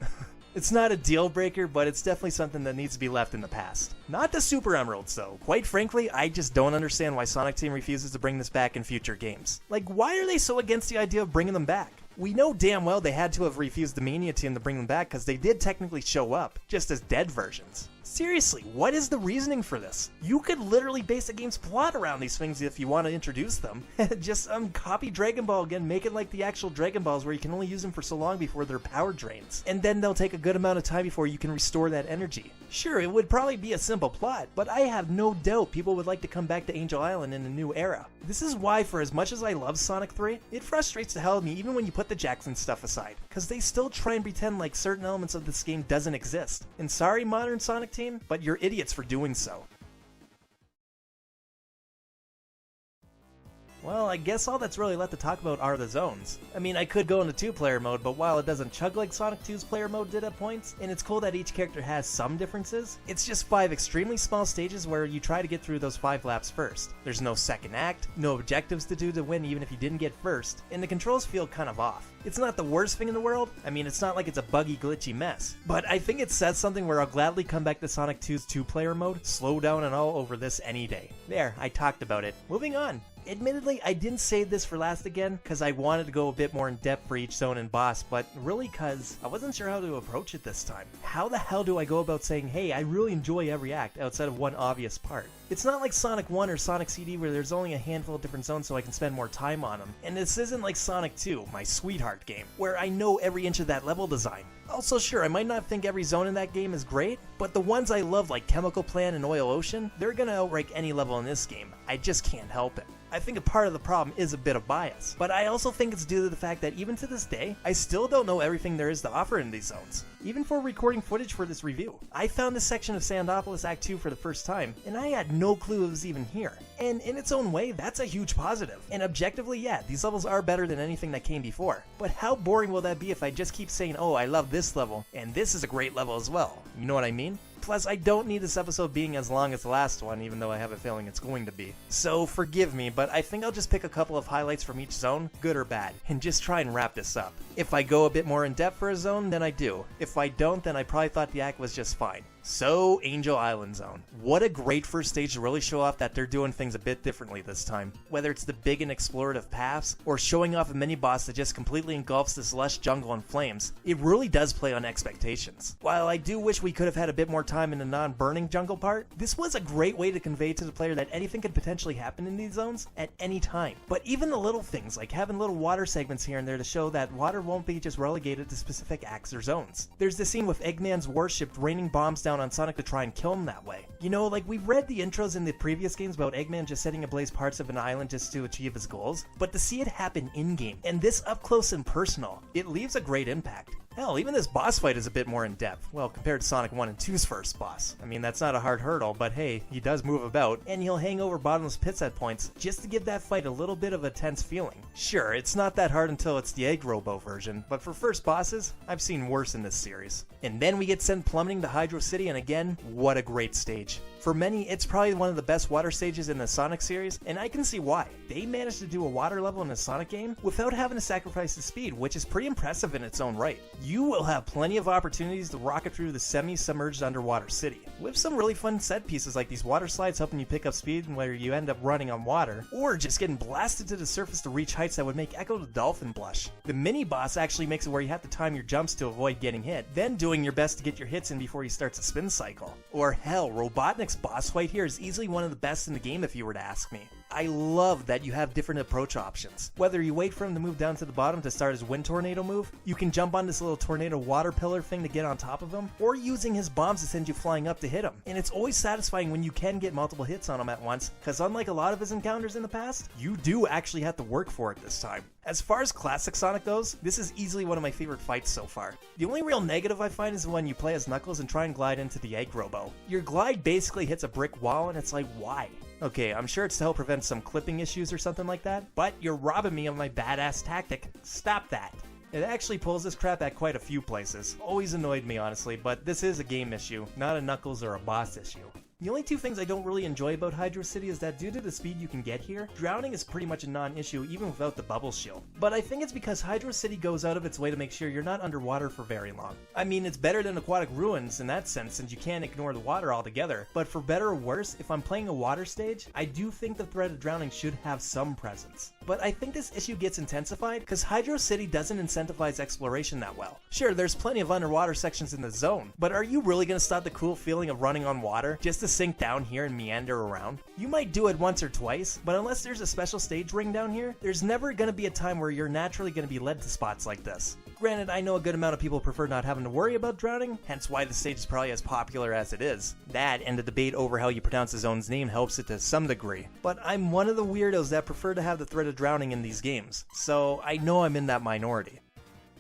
It's not a deal breaker, but it's definitely something that needs to be left in the past. Not the Super Emeralds though. Quite frankly, I just don't understand why Sonic Team refuses to bring this back in future games. Like, why are they so against the idea of bringing them back? We know damn well they had to have refused the Mania team to bring them back because they did technically show up, just as dead versions. Seriously, what is the reasoning for this? You could literally base a game's plot around these things if you want to introduce them. Just copy Dragon Ball again, make it like the actual Dragon Balls where you can only use them for so long before their power drains. And then they'll take a good amount of time before you can restore that energy. Sure, it would probably be a simple plot, but I have no doubt people would like to come back to Angel Island in a new era. This is why, for as much as I love Sonic 3, it frustrates the hell out of me even when you put the Jackson stuff aside, because they still try and pretend like certain elements of this game doesn't exist. And sorry, modern Sonic Team, but you're idiots for doing so. Well, I guess all that's really left to talk about are the zones. I mean, I could go into 2-player mode, but while it doesn't chug like Sonic 2's player mode did at points, and it's cool that each character has some differences, it's just 5 extremely small stages where you try to get through those 5 laps first. There's no second act, no objectives to do to win even if you didn't get first, and the controls feel kind of off. It's not the worst thing in the world. I mean, it's not like it's a buggy, glitchy mess. But I think it says something where I'll gladly come back to Sonic 2's 2-player mode, slow down and all over this any day. There, I talked about it. Moving on. Admittedly, I didn't save this for last again, because I wanted to go a bit more in depth for each zone and boss, but really because I wasn't sure how to approach it this time. How the hell do I go about saying, hey, I really enjoy every act outside of one obvious part? It's not like Sonic 1 or Sonic CD where there's only a handful of different zones so I can spend more time on them. And this isn't like Sonic 2, my sweetheart game, where I know every inch of that level design. Also, sure, I might not think every zone in that game is great, but the ones I love like Chemical Plant and Oil Ocean, they're gonna outrank any level in this game. I just can't help it. I think a part of the problem is a bit of bias, but I also think it's due to the fact that even to this day, I still don't know everything there is to offer in these zones. Even for recording footage for this review, I found this section of Sandopolis Act 2 for the first time, and I had no clue it was even here. And in its own way, that's a huge positive. And objectively, yeah, these levels are better than anything that came before. But how boring will that be if I just keep saying, oh, I love this level, and this is a great level as well? You know what I mean? Plus, I don't need this episode being as long as the last one, even though I have a feeling it's going to be. So forgive me, but I think I'll just pick a couple of highlights from each zone, good or bad, and just try and wrap this up. If I go a bit more in depth for a zone, then I do. If I don't, then I probably thought the act was just fine. So, Angel Island Zone. What a great first stage to really show off that they're doing things a bit differently this time. Whether it's the big and explorative paths, or showing off a mini-boss that just completely engulfs this lush jungle in flames, it really does play on expectations. While I do wish we could have had a bit more time in the non-burning jungle part, this was a great way to convey to the player that anything could potentially happen in these zones at any time. But even the little things, like having little water segments here and there to show that water won't be just relegated to specific acts or zones. There's the scene with Eggman's warship raining bombs down down on Sonic to try and kill him that way. You know, like we've read the intros in the previous games about Eggman just setting ablaze parts of an island just to achieve his goals, but to see it happen in-game, and this up close and personal, it leaves a great impact. Hell, even this boss fight is a bit more in-depth, well, compared to Sonic 1 and 2's first boss. I mean, that's not a hard hurdle, but hey, he does move about, and he'll hang over bottomless pits at points just to give that fight a little bit of a tense feeling. Sure, it's not that hard until it's the Egg Robo version, but for first bosses, I've seen worse in this series. And then we get sent plummeting to Hydro City, and again, what a great stage. For many, it's probably one of the best water stages in the Sonic series, and I can see why. They managed to do a water level in a Sonic game without having to sacrifice the speed, which is pretty impressive in its own right. You will have plenty of opportunities to rocket through the semi-submerged underwater city, with some really fun set pieces like these water slides helping you pick up speed and where you end up running on water, or just getting blasted to the surface to reach heights that would make Echo the Dolphin blush. The mini-boss actually makes it where you have to time your jumps to avoid getting hit, then doing your best to get your hits in before he starts a spin cycle. Or hell, Robotnik's boss fight here is easily one of the best in the game if you were to ask me. I love that you have different approach options. Whether you wait for him to move down to the bottom to start his wind tornado move, you can jump on this little tornado water pillar thing to get on top of him, or using his bombs to send you flying up to hit him. And it's always satisfying when you can get multiple hits on him at once, because unlike a lot of his encounters in the past, you do actually have to work for it this time. As far as classic Sonic goes, this is easily one of my favorite fights so far. The only real negative I find is when you play as Knuckles and try and glide into the Egg Robo. Your glide basically hits a brick wall and it's like, why? Okay, I'm sure it's to help prevent some clipping issues or something like that, but you're robbing me of my badass tactic. Stop that. It actually pulls this crap at quite a few places. Always annoyed me honestly, but this is a game issue, not a Knuckles or a boss issue. The only two things I don't really enjoy about Hydro City is that due to the speed you can get here, drowning is pretty much a non-issue even without the bubble shield. But I think it's because Hydro City goes out of its way to make sure you're not underwater for very long. I mean, it's better than Aquatic Ruins in that sense since you can't ignore the water altogether, but for better or worse, if I'm playing a water stage, I do think the threat of drowning should have some presence. But I think this issue gets intensified because Hydro City doesn't incentivize exploration that well. Sure, there's plenty of underwater sections in the zone, but are you really going to stop the cool feeling of running on water just to sink down here and meander around? You might do it once or twice, but unless there's a special stage ring down here, there's never going to be a time where you're naturally going to be led to spots like this. Granted, I know a good amount of people prefer not having to worry about drowning, hence why the stage is probably as popular as it is. That and the debate over how you pronounce the zone's name helps it to some degree. But I'm one of the weirdos that prefer to have the threat of drowning in these games, so I know I'm in that minority.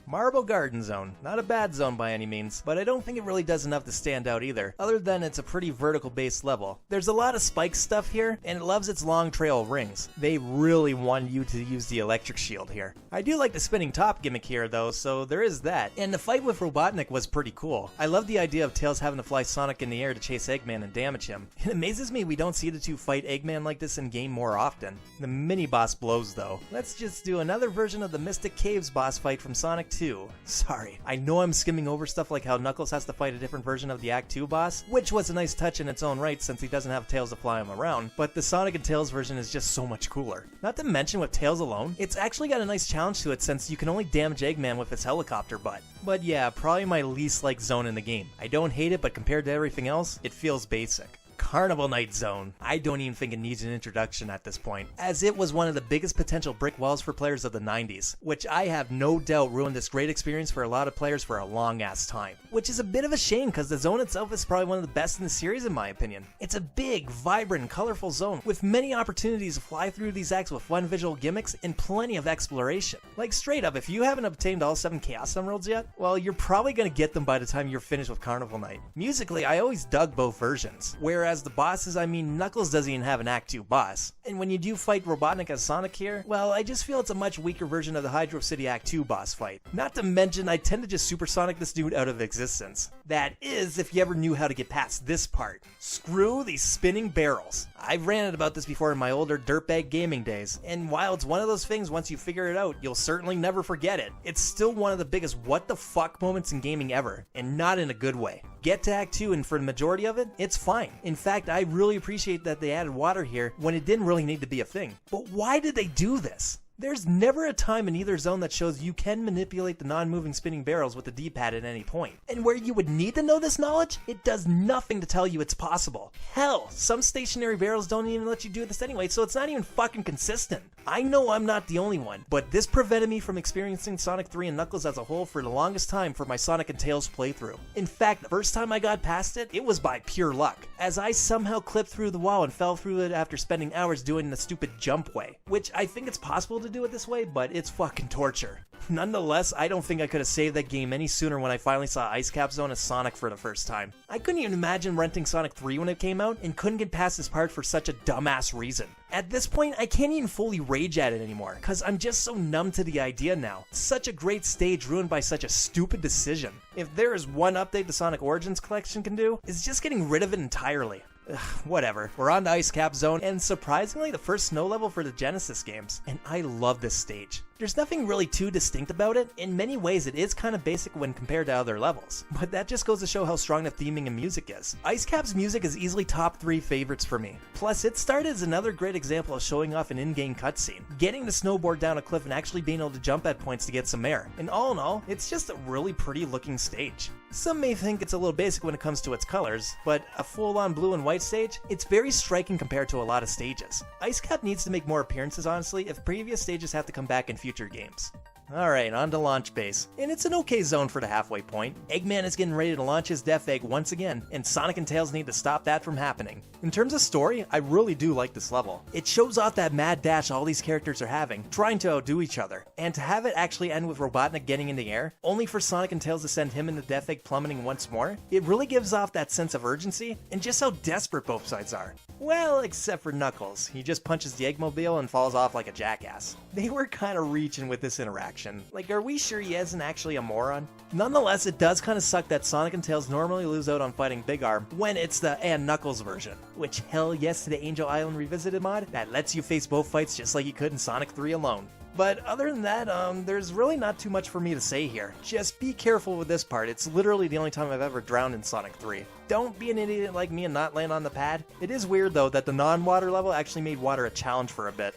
Marble Garden Zone. Not a bad zone by any means, but I don't think it really does enough to stand out either, other than it's a pretty vertical based level. There's a lot of spike stuff here, and it loves its long trail of rings. They really want you to use the electric shield here. I do like the spinning top gimmick here though, so there is that. And the fight with Robotnik was pretty cool. I love the idea of Tails having to fly Sonic in the air to chase Eggman and damage him. It amazes me we don't see the two fight Eggman like this in game more often. The mini boss blows though. Let's just do another version of the Mystic Caves boss fight from Sonic 2. Sorry, I know I'm skimming over stuff like how Knuckles has to fight a different version of the Act 2 boss, which was a nice touch in its own right since he doesn't have Tails to fly him around, but the Sonic and Tails version is just so much cooler. Not to mention with Tails alone, it's actually got a nice challenge to it since you can only damage Eggman with its helicopter butt. But yeah, probably my least liked zone in the game. I don't hate it, but compared to everything else, it feels basic. Carnival Night Zone. I don't even think it needs an introduction at this point, as it was one of the biggest potential brick walls for players of the 90s, which I have no doubt ruined this great experience for a lot of players for a long ass time. Which is a bit of a shame because the zone itself is probably one of the best in the series in my opinion. It's a big, vibrant, and colorful zone with many opportunities to fly through these acts with fun visual gimmicks and plenty of exploration. Like straight up, if you haven't obtained all 7 Chaos Emeralds yet, well you're probably going to get them by the time you're finished with Carnival Night. Musically, I always dug both versions, whereas the bosses, I mean, Knuckles doesn't even have an Act 2 boss. And when you do fight Robotnik as Sonic here, well, I just feel it's a much weaker version of the Hydro City Act 2 boss fight. Not to mention, I tend to just supersonic this dude out of existence. That is, if you ever knew how to get past this part. Screw these spinning barrels. I've ranted about this before in my older dirtbag gaming days, and while it's one of those things once you figure it out, you'll certainly never forget it, it's still one of the biggest what the fuck moments in gaming ever, and not in a good way. Get to Act 2 and for the majority of it, it's fine. In fact, I really appreciate that they added water here when it didn't really need to be a thing. But why did they do this? There's never a time in either zone that shows you can manipulate the non-moving spinning barrels with the D-pad at any point. And where you would need to know this knowledge, it does nothing to tell you it's possible. Hell, some stationary barrels don't even let you do this anyway, so it's not even fucking consistent. I know I'm not the only one, but this prevented me from experiencing Sonic 3 and Knuckles as a whole for the longest time for my Sonic and Tails playthrough. In fact, the first time I got past it, it was by pure luck, as I somehow clipped through the wall and fell through it after spending hours doing the stupid jump way, which I think it's possible to do it this way, but it's fucking torture. Nonetheless, I don't think I could have saved that game any sooner when I finally saw Ice Cap Zone as Sonic for the first time. I couldn't even imagine renting Sonic 3 when it came out, and couldn't get past this part for such a dumbass reason. At this point, I can't even fully rage at it anymore, cause I'm just so numb to the idea now. Such a great stage ruined by such a stupid decision. If there is one update the Sonic Origins collection can do, it's just getting rid of it entirely. Ugh, whatever. We're on to Ice Cap Zone, and surprisingly the first snow level for the Genesis games, and I love this stage. There's nothing really too distinct about it. In many ways it is kind of basic when compared to other levels, but that just goes to show how strong the theming and music is. Ice Cap's music is easily top 3 favorites for me. Plus it started as another great example of showing off an in-game cutscene, getting the snowboard down a cliff and actually being able to jump at points to get some air. And all in all, it's just a really pretty looking stage. Some may think it's a little basic when it comes to its colors, but a full-on blue and white stage, it's very striking compared to a lot of stages. Ice Cap needs to make more appearances honestly if previous stages have to come back in future games. Alright, on to Launch Base. And it's an okay zone for the halfway point. Eggman is getting ready to launch his Death Egg once again, and Sonic and Tails need to stop that from happening. In terms of story, I really do like this level. It shows off that mad dash all these characters are having, trying to outdo each other. And to have it actually end with Robotnik getting in the air, only for Sonic and Tails to send him and the Death Egg plummeting once more, it really gives off that sense of urgency, and just how desperate both sides are. Well, except for Knuckles. He just punches the Eggmobile and falls off like a jackass. They were kinda reaching with this interaction. Like, are we sure he isn't actually a moron? Nonetheless, it does kinda suck that Sonic and Tails normally lose out on fighting Big Arm when it's the and Knuckles version. Which, hell yes to the Angel Island Revisited mod that lets you face both fights just like you could in Sonic 3 alone. But other than that, there's really not too much for me to say here. Just be careful with this part. It's literally the only time I've ever drowned in Sonic 3. Don't be an idiot like me and not land on the pad. It is weird though that the non-water level actually made water a challenge for a bit.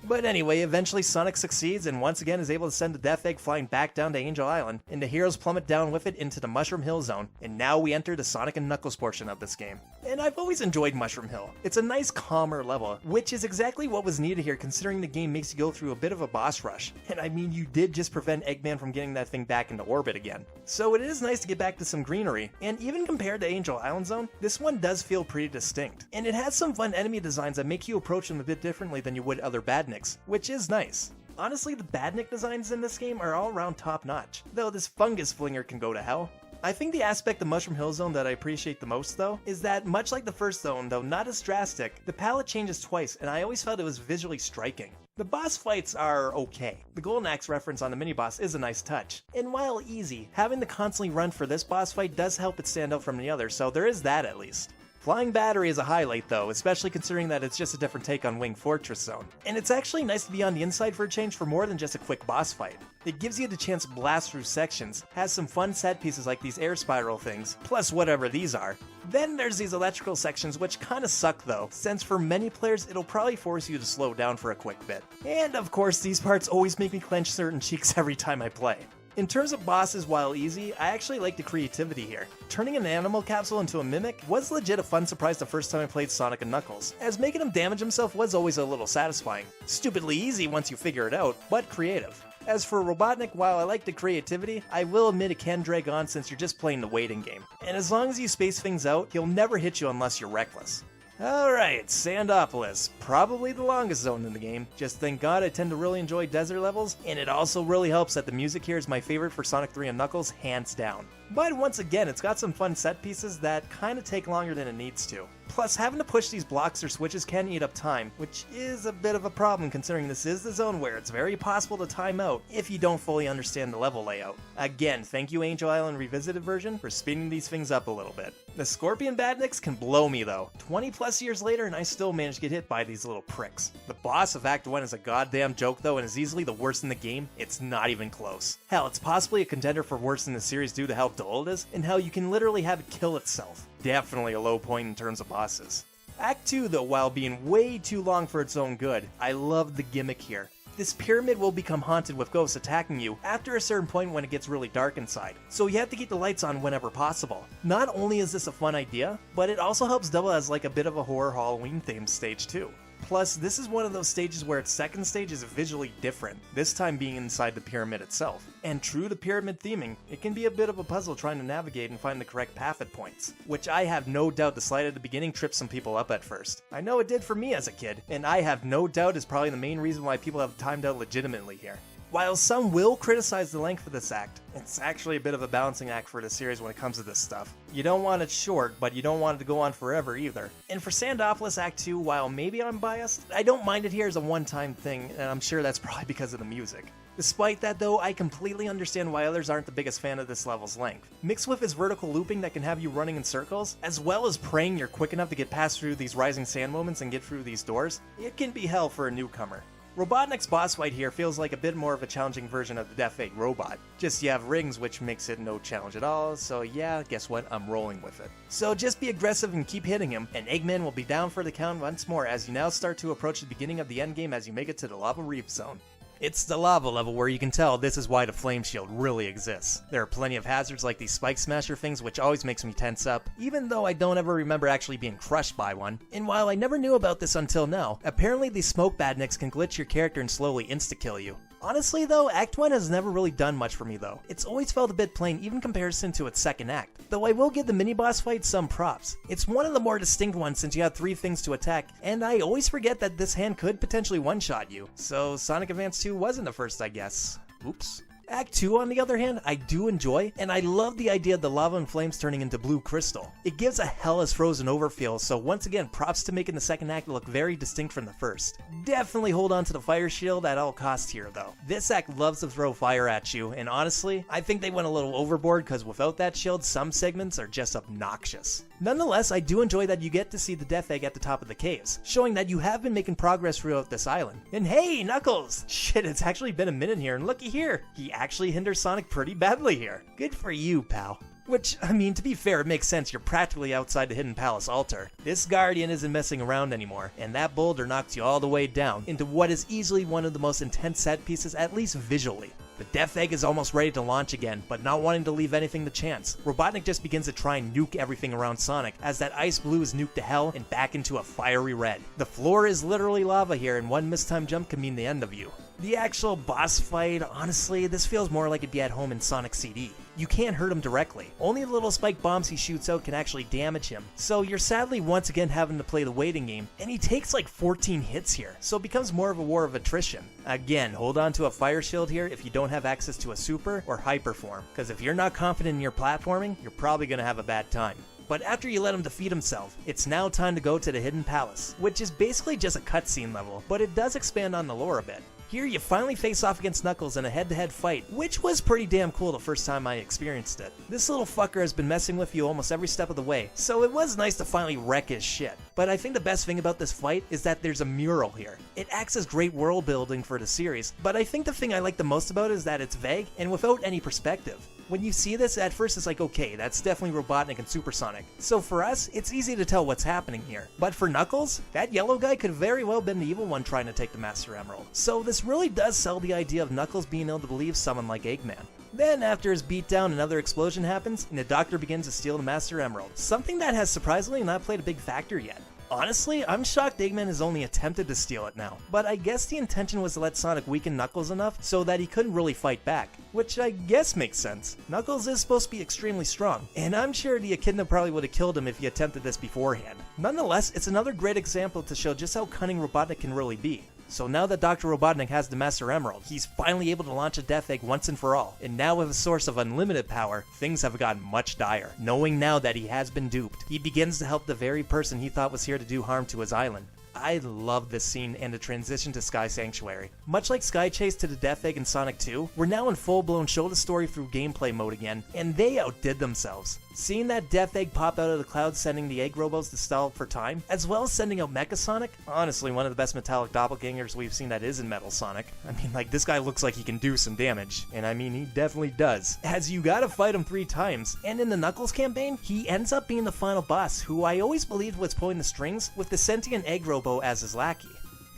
But anyway, eventually Sonic succeeds and once again is able to send the Death Egg flying back down to Angel Island, and the heroes plummet down with it into the Mushroom Hill zone, and now we enter the Sonic and Knuckles portion of this game. And I've always enjoyed Mushroom Hill. It's a nice calmer level, which is exactly what was needed here considering the game makes you go through a bit of a boss rush. And I mean, you did just prevent Eggman from getting that thing back into orbit again. So it is nice to get back to some greenery, and even compared to Angel Island Zone, this one does feel pretty distinct. And it has some fun enemy designs that make you approach them a bit differently than you would other Badniks, which is nice. Honestly, the Badnik designs in this game are all around top notch, though this fungus flinger can go to hell. I think the aspect of Mushroom Hill Zone that I appreciate the most though, is that much like the first zone, though not as drastic, the palette changes twice and I always felt it was visually striking. The boss fights are okay. The Golden Axe reference on the mini-boss is a nice touch. And while easy, having to constantly run for this boss fight does help it stand out from the others, so there is that at least. Flying Battery is a highlight though, especially considering that it's just a different take on Wing Fortress Zone. And it's actually nice to be on the inside for a change for more than just a quick boss fight. It gives you the chance to blast through sections, has some fun set pieces like these air spiral things, plus whatever these are. Then there's these electrical sections which kinda suck though, since for many players it'll probably force you to slow down for a quick bit. And of course these parts always make me clench certain cheeks every time I play. In terms of bosses, while easy, I actually like the creativity here. Turning an animal capsule into a mimic was legit a fun surprise the first time I played Sonic and Knuckles, as making him damage himself was always a little satisfying. Stupidly easy once you figure it out, but creative. As for Robotnik, while I like the creativity, I will admit it can drag on since you're just playing the waiting game. And as long as you space things out, he'll never hit you unless you're reckless. Alright, Sandopolis. Probably the longest zone in the game. Just thank God I tend to really enjoy desert levels, and it also really helps that the music here is my favorite for Sonic 3 and Knuckles, hands down. But once again, it's got some fun set pieces that kinda take longer than it needs to. Plus, having to push these blocks or switches can eat up time, which is a bit of a problem considering this is the zone where it's very possible to time out if you don't fully understand the level layout. Again, thank you Angel Island Revisited version for speeding these things up a little bit. The Scorpion Badniks can blow me though. 20 plus years later and I still manage to get hit by these little pricks. The boss of Act 1 is a goddamn joke though and is easily the worst in the game. It's not even close. Hell, it's possibly a contender for worst in the series due to how dull it is and how you can literally have it kill itself. Definitely a low point in terms of bosses. Act 2 though, while being way too long for its own good, I love the gimmick here. this pyramid will become haunted with ghosts attacking you after a certain point when it gets really dark inside, so you have to keep the lights on whenever possible. Not only is this a fun idea, but it also helps double as like a bit of a horror Halloween themed stage too. Plus, this is one of those stages where its second stage is visually different, this time being inside the pyramid itself. And true to pyramid theming, it can be a bit of a puzzle trying to navigate and find the correct path at points, which I have no doubt the slide at the beginning tripped some people up at first. I know it did for me as a kid, and I have no doubt is probably the main reason why people have timed out legitimately here. While some will criticize the length of this act, it's actually a bit of a balancing act for the series when it comes to this stuff. You don't want it short, but you don't want it to go on forever either. And for Sandopoulos Act 2, while maybe I'm biased, I don't mind it here as a one-time thing, and I'm sure that's probably because of the music. Despite that though, I completely understand why others aren't the biggest fan of this level's length. Mixed with its vertical looping that can have you running in circles, as well as praying you're quick enough to get past through these rising sand moments and get through these doors, it can be hell for a newcomer. Robotnik's boss fight here feels like a bit more of a challenging version of the Death Egg robot. Just you have rings, which makes it no challenge at all, so yeah, guess what, I'm rolling with it. So just be aggressive and keep hitting him, and Eggman will be down for the count once more as you now start to approach the beginning of the endgame as you make it to the Lava Reaves zone. It's the lava level where you can tell this is why the flame shield really exists. There are plenty of hazards like these spike smasher things which always makes me tense up, even though I don't ever remember actually being crushed by one. And while I never knew about this until now, apparently these smoke badniks can glitch your character and slowly insta-kill you. Honestly though, Act 1 has never really done much for me though. It's always felt a bit plain even in comparison to its second act, though I will give the mini-boss fight some props. It's one of the more distinct ones since you have 3 things to attack, and I always forget that this hand could potentially one-shot you, so Sonic Advance 2 wasn't the first I guess. Oops. Act 2 on the other hand, I do enjoy, and I love the idea of the lava and flames turning into blue crystal. It gives a hell is frozen over feel, so once again props to making the second act look very distinct from the first. Definitely hold on to the fire shield at all costs here though. This act loves to throw fire at you, and honestly, I think they went a little overboard because without that shield, some segments are just obnoxious. Nonetheless, I do enjoy that you get to see the Death Egg at the top of the caves, showing that you have been making progress throughout this island. And hey, Knuckles! Shit, it's actually been a minute here, and looky here! He actually hinders Sonic pretty badly here. Good for you, pal. Which, I mean, to be fair, it makes sense, you're practically outside the Hidden Palace altar. This Guardian isn't messing around anymore, and that boulder knocks you all the way down into what is easily one of the most intense set pieces, at least visually. The Death Egg is almost ready to launch again, but not wanting to leave anything to chance, Robotnik just begins to try and nuke everything around Sonic, as that ice blue is nuked to hell and back into a fiery red. The floor is literally lava here, and one mistimed jump can mean the end of you. The actual boss fight, honestly, this feels more like it'd be at home in Sonic CD. You can't hurt him directly. Only the little spike bombs he shoots out can actually damage him. So you're sadly once again having to play the waiting game, and he takes like 14 hits here, so it becomes more of a war of attrition. Again, hold on to a fire shield here if you don't have access to a super or hyper form, because if you're not confident in your platforming, you're probably going to have a bad time. But after you let him defeat himself, it's now time to go to the Hidden Palace, which is basically just a cutscene level, but it does expand on the lore a bit. Here you finally face off against Knuckles in a head-to-head fight, which was pretty damn cool the first time I experienced it. This little fucker has been messing with you almost every step of the way, so it was nice to finally wreck his shit. But I think the best thing about this fight is that there's a mural here. It acts as great world building for the series, but I think the thing I like the most about it is that it's vague and without any perspective. When you see this, at first it's like, okay, that's definitely Robotnik and Supersonic. So for us, it's easy to tell what's happening here. But for Knuckles, that yellow guy could very well have been the evil one trying to take the Master Emerald. So this really does sell the idea of Knuckles being able to believe someone like Eggman. Then, after his beatdown, another explosion happens, and the Doctor begins to steal the Master Emerald, something that has surprisingly not played a big factor yet. Honestly, I'm shocked Eggman has only attempted to steal it now, but I guess the intention was to let Sonic weaken Knuckles enough so that he couldn't really fight back, which I guess makes sense. Knuckles is supposed to be extremely strong, and I'm sure the Echidna probably would have killed him if he attempted this beforehand. Nonetheless, it's another great example to show just how cunning Robotnik can really be. So now that Dr. Robotnik has the Master Emerald, he's finally able to launch a Death Egg once and for all. And now with a source of unlimited power, things have gotten much dire. Knowing now that he has been duped, he begins to help the very person he thought was here to do harm to his island. I love this scene and the transition to Sky Sanctuary. Much like Sky Chase to the Death Egg in Sonic 2, we're now in full-blown show the story through gameplay mode again, and they outdid themselves. Seeing that Death Egg pop out of the clouds sending the egg robos to stall for time, as well as sending out Mecha Sonic, honestly one of the best metallic doppelgangers we've seen that is in Metal Sonic. I mean, like, this guy looks like he can do some damage, and I mean, he definitely does. As you gotta fight him 3 times, and in the Knuckles campaign, he ends up being the final boss, who I always believed was pulling the strings with the sentient egg robo as his lackey.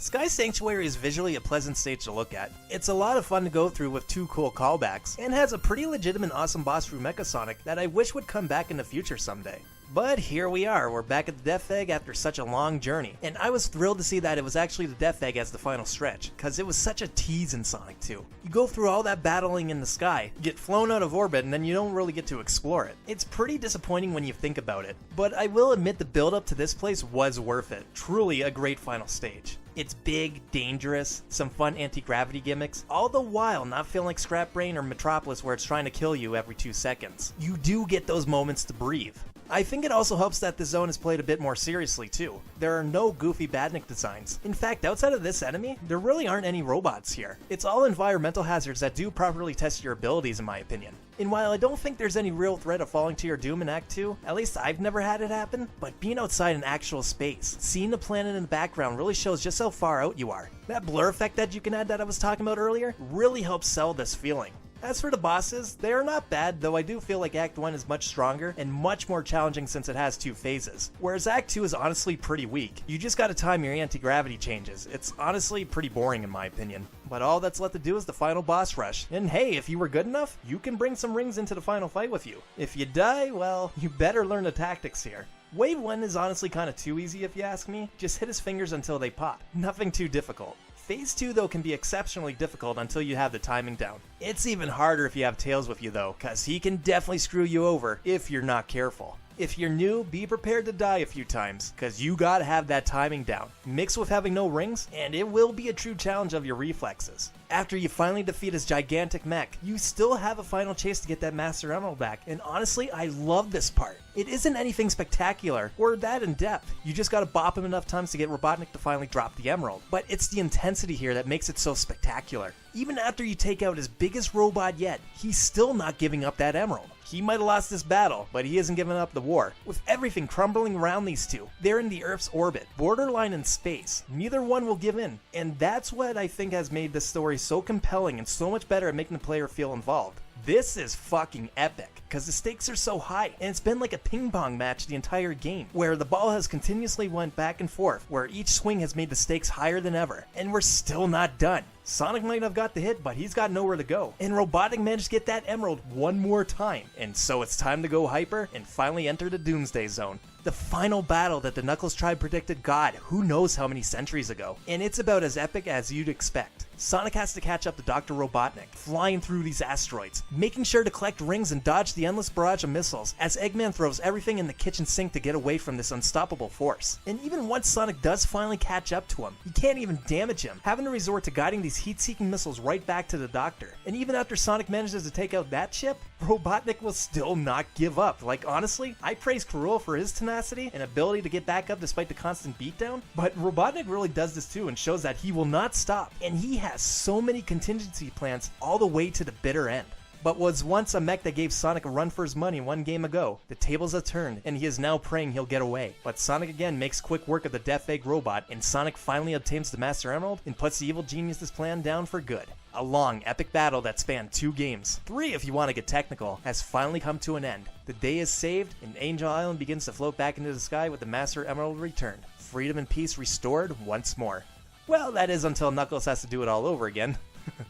Sky Sanctuary is visually a pleasant stage to look at. It's a lot of fun to go through with 2 cool callbacks, and has a pretty legitimate awesome boss through Mecha Sonic that I wish would come back in the future someday. But here we are, we're back at the Death Egg after such a long journey, and I was thrilled to see that it was actually the Death Egg as the final stretch, cause it was such a tease in Sonic 2. You go through all that battling in the sky, get flown out of orbit, and then you don't really get to explore it. It's pretty disappointing when you think about it, but I will admit the build up to this place was worth it. Truly a great final stage. It's big, dangerous, some fun anti-gravity gimmicks, all the while not feeling like Scrap Brain or Metropolis where it's trying to kill you every 2 seconds. You do get those moments to breathe. I think it also helps that the zone is played a bit more seriously too. There are no goofy badnik designs. In fact, outside of this enemy, there really aren't any robots here. It's all environmental hazards that do properly test your abilities in my opinion. And while I don't think there's any real threat of falling to your doom in Act 2, at least I've never had it happen, but being outside in actual space, seeing the planet in the background really shows just how far out you are. That blur effect that you can add that I was talking about earlier really helps sell this feeling. As for the bosses, they are not bad, though I do feel like Act 1 is much stronger and much more challenging since it has 2 phases, whereas Act 2 is honestly pretty weak. You just gotta time your anti-gravity changes. It's honestly pretty boring in my opinion. But all that's left to do is the final boss rush, and hey, if you were good enough, you can bring some rings into the final fight with you. If you die, well, you better learn the tactics here. Wave 1 is honestly kinda too easy if you ask me, just hit his fingers until they pop. Nothing too difficult. Phase 2 though can be exceptionally difficult until you have the timing down. It's even harder if you have Tails with you though, cause he can definitely screw you over if you're not careful. If you're new, be prepared to die a few times, cause you gotta have that timing down. Mixed with having no rings, and it will be a true challenge of your reflexes. After you finally defeat his gigantic mech, you still have a final chase to get that Master Emerald back, and honestly, I love this part. It isn't anything spectacular, or that in depth. You just gotta bop him enough times to get Robotnik to finally drop the emerald. But it's the intensity here that makes it so spectacular. Even after you take out his biggest robot yet, he's still not giving up that emerald. He might have lost this battle, but he hasn't given up the war. With everything crumbling around these two, they're in the Earth's orbit, borderline in space. Neither one will give in, and that's what I think has made this story so compelling and so much better at making the player feel involved. This is fucking epic, because the stakes are so high, and it's been like a ping pong match the entire game, where the ball has continuously went back and forth, where each swing has made the stakes higher than ever, and we're still not done. Sonic might have got the hit, but he's got nowhere to go, and Robotnik managed to get that emerald one more time, and so it's time to go hyper and finally enter the Doomsday Zone. The final battle that the Knuckles tribe predicted God who knows how many centuries ago, and it's about as epic as you'd expect. Sonic has to catch up to Dr. Robotnik, flying through these asteroids, making sure to collect rings and dodge the endless barrage of missiles as Eggman throws everything in the kitchen sink to get away from this unstoppable force. And even once Sonic does finally catch up to him, he can't even damage him, having to resort to guiding these heat-seeking missiles right back to the Doctor. And even after Sonic manages to take out that ship, Robotnik will still not give up. Like honestly, I praise Cruel for his tenacity and ability to get back up despite the constant beatdown, but Robotnik really does this too and shows that he will not stop, and he has so many contingency plans all the way to the bitter end. But was once a mech that gave Sonic a run for his money one game ago, the tables have turned and he is now praying he'll get away. But Sonic again makes quick work of the Death Egg robot, and Sonic finally obtains the Master Emerald and puts the evil genius's plan down for good. A long, epic battle that spanned 2 games, 3 if you want to get technical, has finally come to an end. The day is saved, and Angel Island begins to float back into the sky with the Master Emerald returned. Freedom and peace restored once more. Well, that is until Knuckles has to do it all over again.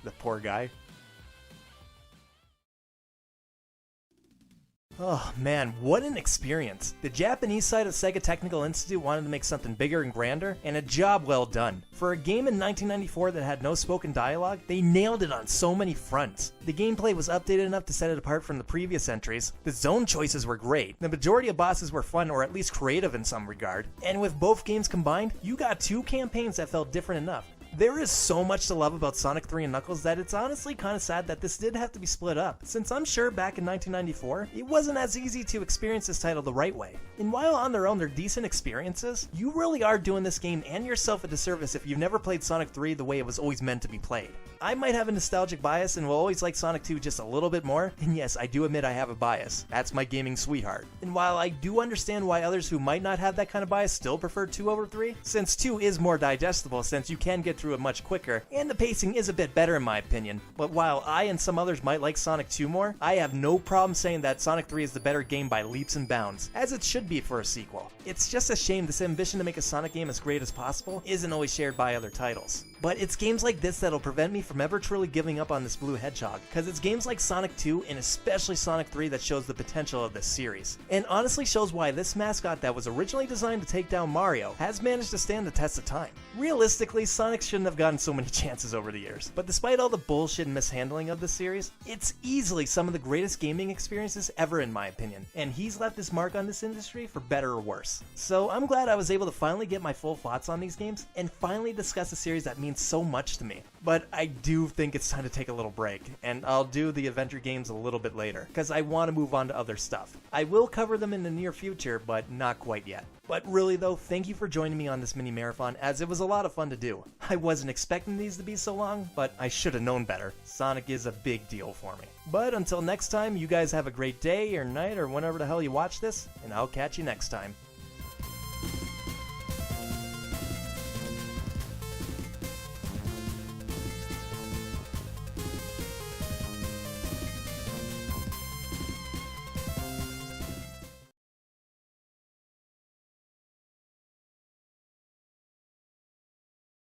The poor guy. Oh man, what an experience. The Japanese side of Sega Technical Institute wanted to make something bigger and grander, and a job well done. For a game in 1994 that had no spoken dialogue, they nailed it on so many fronts. The gameplay was updated enough to set it apart from the previous entries, the zone choices were great, the majority of bosses were fun or at least creative in some regard, and with both games combined, you got 2 campaigns that felt different enough. There is so much to love about Sonic 3 and Knuckles that it's honestly kinda sad that this did have to be split up, since I'm sure back in 1994, it wasn't as easy to experience this title the right way. And while on their own they're decent experiences, you really are doing this game and yourself a disservice if you've never played Sonic 3 the way it was always meant to be played. I might have a nostalgic bias and will always like Sonic 2 just a little bit more, and yes, I do admit I have a bias. That's my gaming sweetheart. And while I do understand why others who might not have that kind of bias still prefer 2 over 3, since 2 is more digestible since you can get through it much quicker, and the pacing is a bit better in my opinion. But while I and some others might like Sonic 2 more, I have no problem saying that Sonic 3 is the better game by leaps and bounds, as it should be for a sequel. It's just a shame this ambition to make a Sonic game as great as possible isn't always shared by other titles. But it's games like this that'll prevent me from ever truly giving up on this blue Hedgehog, because it's games like Sonic 2 and especially Sonic 3 that shows the potential of this series. And honestly shows why this mascot that was originally designed to take down Mario has managed to stand the test of time. Realistically, Sonic shouldn't have gotten so many chances over the years, but despite all the bullshit and mishandling of this series, it's easily some of the greatest gaming experiences ever in my opinion, and he's left his mark on this industry for better or worse. So I'm glad I was able to finally get my full thoughts on these games, and finally discuss a series that means so much to me. But I do think it's time to take a little break, and I'll do the adventure games a little bit later, because I want to move on to other stuff. I will cover them in the near future, but not quite yet. But really though, thank you for joining me on this mini marathon, as it was a lot of fun to do. I wasn't expecting these to be so long, but I should have known better. Sonic is a big deal for me. But until next time, you guys have a great day or night or whenever the hell you watch this, and I'll catch you next time.